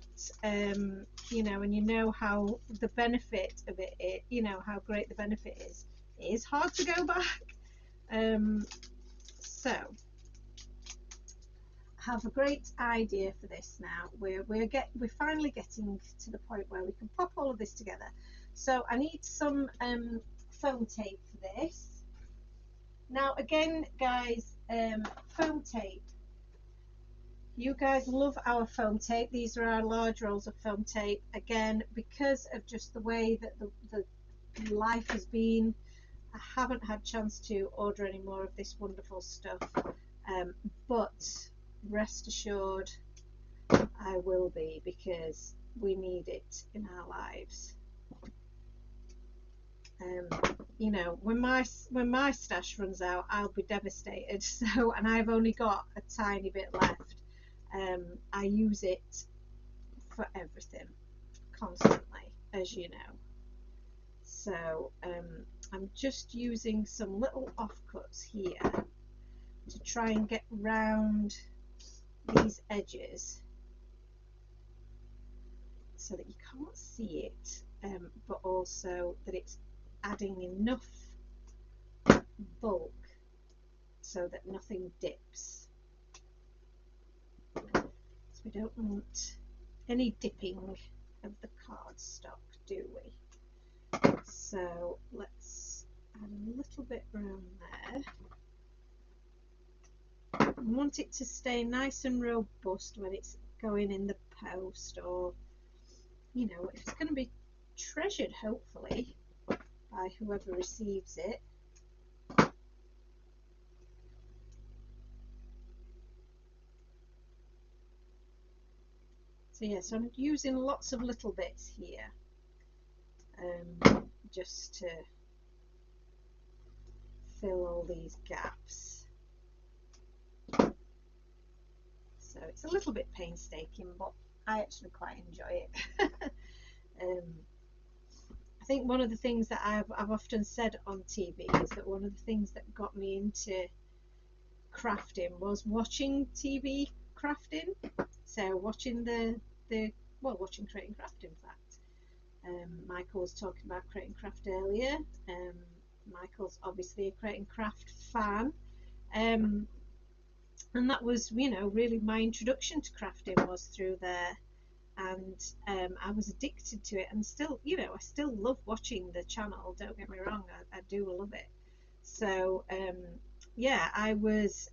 you know, and you know how the benefit of it, you know how great the benefit is, it is hard to go back. So have a great idea for this now. We're finally getting to the point where we can pop all of this together. So I need some foam tape for this. Now again, guys, foam tape. You guys love our foam tape. These are our large rolls of foam tape. Again, because of just the way that the life has been, I haven't had a chance to order any more of this wonderful stuff. But rest assured I will be, because we need it in our lives. You know, when my stash runs out, I'll be devastated. So, and I've only got a tiny bit left. I use it for everything constantly, as you know. So I'm just using some little offcuts here to try and get round these edges so that you can't see it, but also that it's adding enough bulk so that nothing dips. So we don't want any dipping of the cardstock, do we? So let's add a little bit around there. I want it to stay nice and robust when it's going in the post, or, you know, it's going to be treasured hopefully by whoever receives it. So yes, I'm using lots of little bits here, just to fill all these gaps. So it's a little bit painstaking, but I actually quite enjoy it. I think one of the things that I've often said on TV is that one of the things that got me into crafting was watching TV crafting. So watching watching Creating Craft, in fact. Michael was talking about Creating Craft earlier. Michael's obviously a Creating Craft fan. And that was, you know, really my introduction to crafting was through there. And I was addicted to it, and still, you know, I still love watching the channel, don't get me wrong, I do love it. So yeah, I was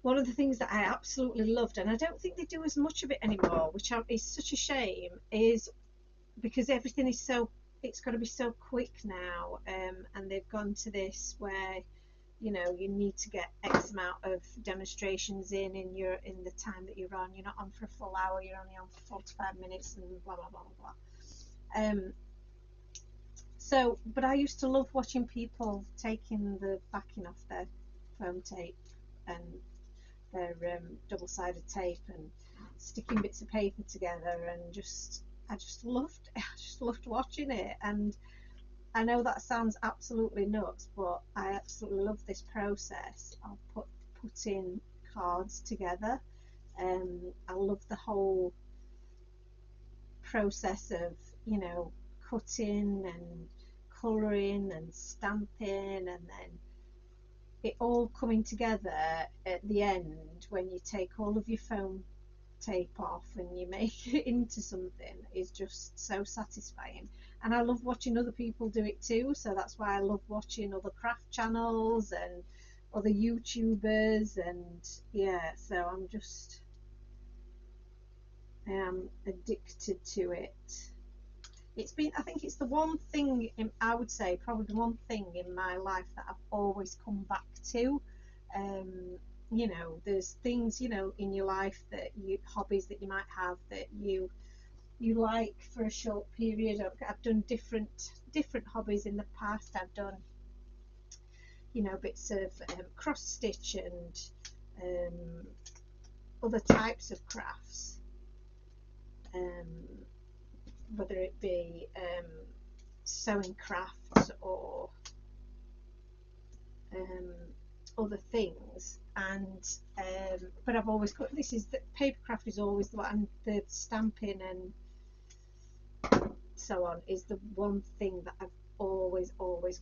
one of the things that I absolutely loved, and I don't think they do as much of it anymore, which is such a shame, is because everything is so, it's got to be so quick now, and they've gone to this where, you know, you need to get X amount of demonstrations in the time that you're on. You're not on for a full hour, you're only on for 45 minutes and blah blah blah blah. So, but I used to love watching people taking the backing off their foam tape and their double-sided tape and sticking bits of paper together, and I just loved it. I just loved watching it. And I know that sounds absolutely nuts, but I absolutely love this process of putting cards together. I love the whole process of, you know, cutting and colouring and stamping, and then it all coming together at the end when you take all of your foam tape off and you make it into something is just so satisfying. And I love watching other people do it too, so that's why I love watching other craft channels and other YouTubers. And yeah, so I am addicted to it. It's been, I think it's the one thing I would say probably the one thing in my life that I've always come back to. You know, there's things, you know, in your life that hobbies that you might have that you like for a short period. I've done different hobbies in the past. I've done, you know, bits of cross stitch and other types of crafts, whether it be sewing crafts or other things. And but I've always got, this is the paper craft is always the one, and the stamping and so on is the one thing that I've always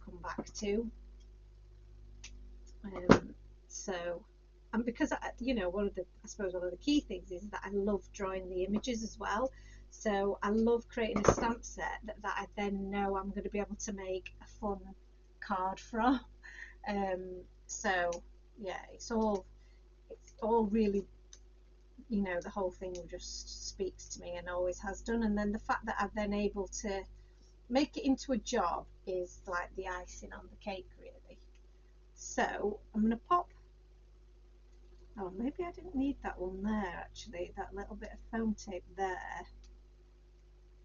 come back to. So, and because you know, I suppose one of the key things is that I love drawing the images as well. So I love creating a stamp set that I then know I'm going to be able to make a fun card from. So yeah, it's all really, you know, the whole thing just speaks to me and always has done. And then the fact that I've then able to make it into a job is like the icing on the cake, really. So I'm going to pop, oh, maybe I didn't need that one there actually, that little bit of foam tape there.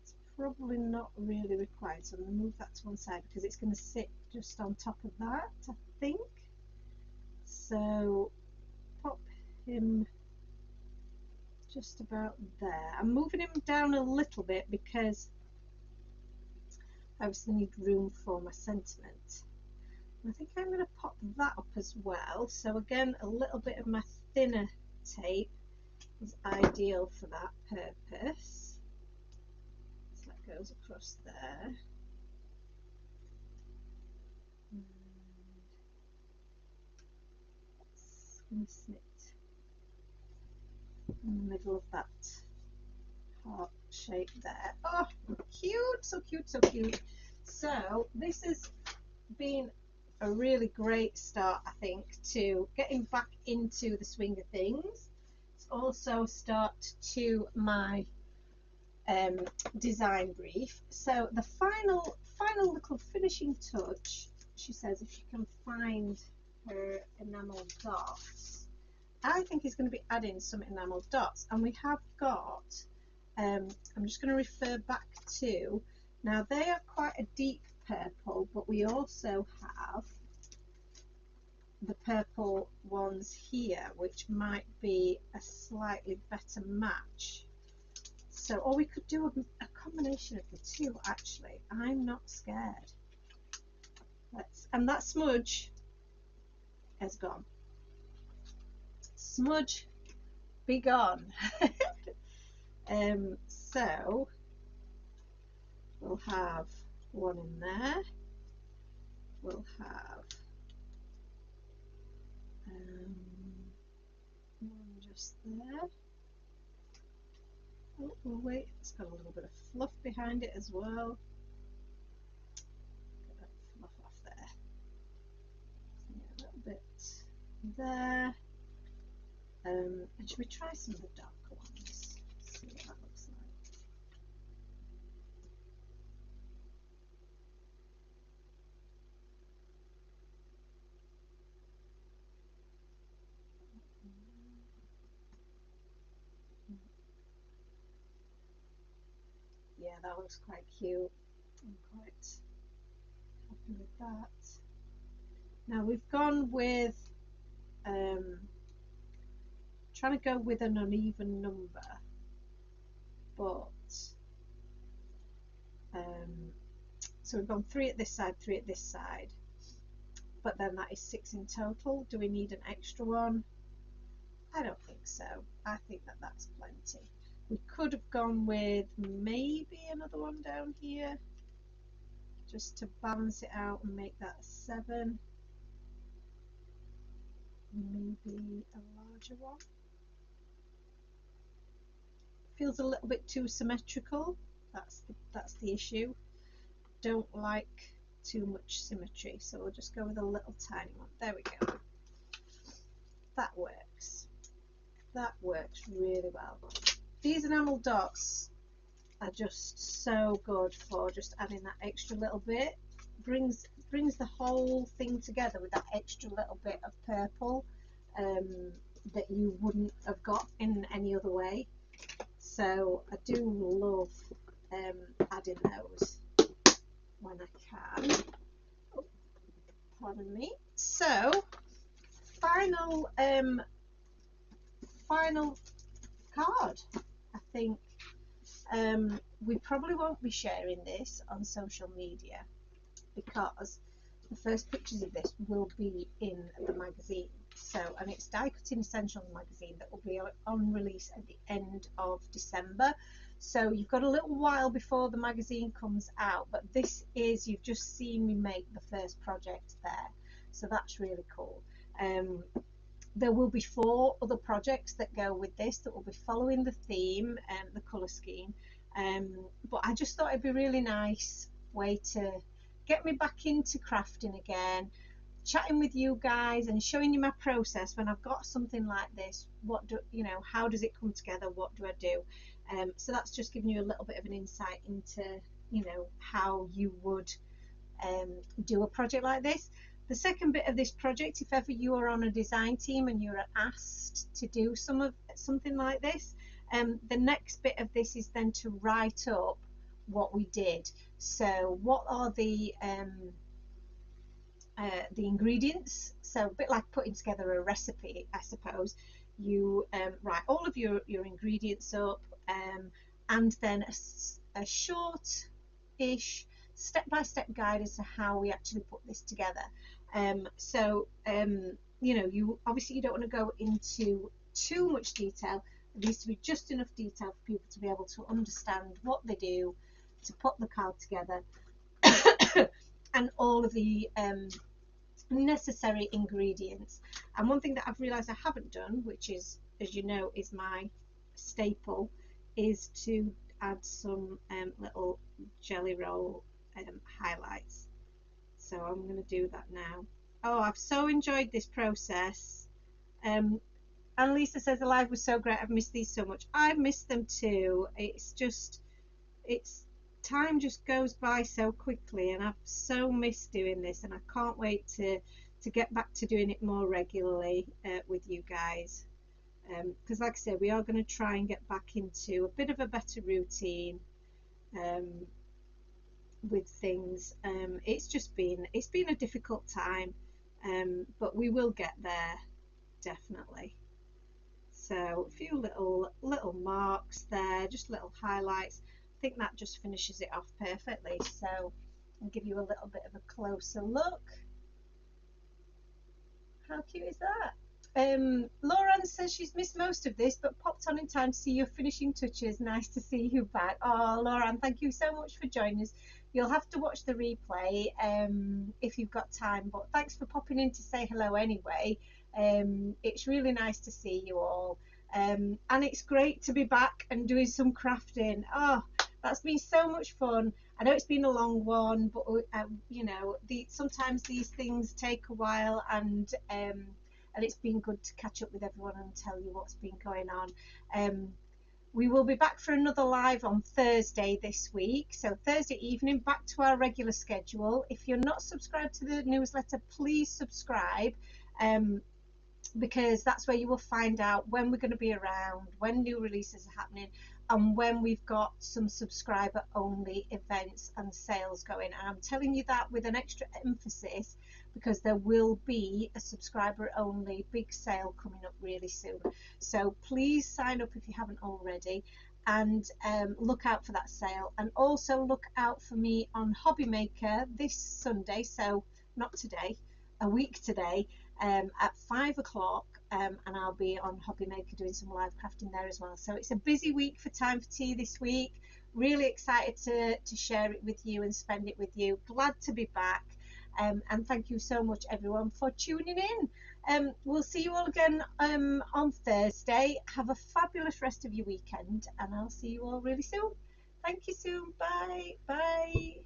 It's probably not really required, so I'm going to move that to one side because it's going to sit just on top of that, I think. So pop him just about there. I'm moving him down a little bit because I obviously need room for my sentiment. I think I'm going to pop that up as well. So again, a little bit of my thinner tape is ideal for that purpose. So that goes across there. And it's going to sit in the middle of that heart shape there. Oh, cute, so cute, so cute. So this has been a really great start, I think, to getting back into the swing of things. It's also start to my design brief. So the final little finishing touch, she says, if she can find her enamel dots, I think is going to be adding some enamel dots. And we have got, I'm just going to refer back to, now they are quite a deep purple, but we also have the purple ones here, which might be a slightly better match. So, or we could do a combination of the two, actually. I'm not scared. And that smudge has gone. Smudge, be gone. So we'll have one in there. We'll have one just there. Oh, wait, it's got a little bit of fluff behind it as well. Get that fluff off there. Yeah, a little bit there. And should we try some of the darker ones? See what that looks like. Yeah, that looks quite cute. I'm quite happy with that. Now we've gone with trying to go with an uneven number, but so we've gone 3 at this side, 3 at this side, but then that is 6 in total. Do we need an extra one? I don't think so. I think that that's plenty. We could have gone with maybe another one down here just to balance it out and make that a 7. Maybe a larger one. Feels a little bit too symmetrical. That's the issue. Don't like too much symmetry, so we'll just go with a little tiny one. There we go. That works. That works really well. These enamel dots are just so good for just adding that extra little bit. Brings the whole thing together with that extra little bit of purple that you wouldn't have got in any other way. So I do love adding those when I can. Oh, pardon me. So final card. I think we probably won't be sharing this on social media because the first pictures of this will be in the magazine. So, and it's Die Cutting Essentials magazine that will be on release at the end of December. So you've got a little while before the magazine comes out, but this is, you've just seen me make the first project there. So that's really cool. There will be 4 other projects that go with this that will be following the theme and the colour scheme. But I just thought it'd be a really nice way to get me back into crafting again, chatting with you guys and showing you my process when I've got something like this. What do you know, how does it come together, what do I do? So that's just giving you a little bit of an insight into, you know, how you would do a project like this. The second bit of this project, if ever you are on a design team and you're asked to do something like this, the next bit of this is then to write up what we did. So what are the ingredients? So a bit like putting together a recipe, I suppose. You write all of your ingredients up, and then a short-ish step-by-step guide as to how we actually put this together. You know, you don't want to go into too much detail. There needs to be just enough detail for people to be able to understand what they do to put the card together and all of the necessary ingredients. And one thing that I've realized I haven't done, which is, as you know, is my staple, is to add some little jelly roll highlights. So I'm going to do that now. Oh, I've so enjoyed this process. Annalisa says the live was so great. I've missed these so much. I've missed them too. Time just goes by so quickly, and I've so missed doing this, and I can't wait to get back to doing it more regularly with you guys. Because like I said, we are going to try and get back into a bit of a better routine with things. It's been a difficult time, but we will get there, definitely. So a few little marks there, just little highlights. I think that just finishes it off perfectly. So I'll give you a little bit of a closer look. How cute is that? Lauren says she's missed most of this, but popped on in time to see your finishing touches. Nice to see you back. Oh, Lauren, thank you so much for joining us. You'll have to watch the replay if you've got time, but thanks for popping in to say hello anyway. It's really nice to see you all, and it's great to be back and doing some crafting. Oh, that's been so much fun. I know it's been a long one, but you know, sometimes these things take a while, and it's been good to catch up with everyone and tell you what's been going on. We will be back for another live on Thursday this week, so Thursday evening, back to our regular schedule. If you're not subscribed to the newsletter, please subscribe, because that's where you will find out when we're going to be around, when new releases are happening. and when we've got some subscriber only events and sales going. And I'm telling you that with an extra emphasis because there will be a subscriber only big sale coming up really soon. So please sign up if you haven't already, and look out for that sale. And also look out for me on Hobby Maker this Sunday, so not today, a week today, at 5 o'clock, and I'll be on Hobby Maker doing some live crafting there as well. So it's a busy week for Time for Tea this week. Really excited to share it with you and spend it with you. Glad to be back, and thank you so much everyone for tuning in. We'll see you all again on Thursday. Have a fabulous rest of your weekend, and I'll see you all really soon. Thank you soon. Bye.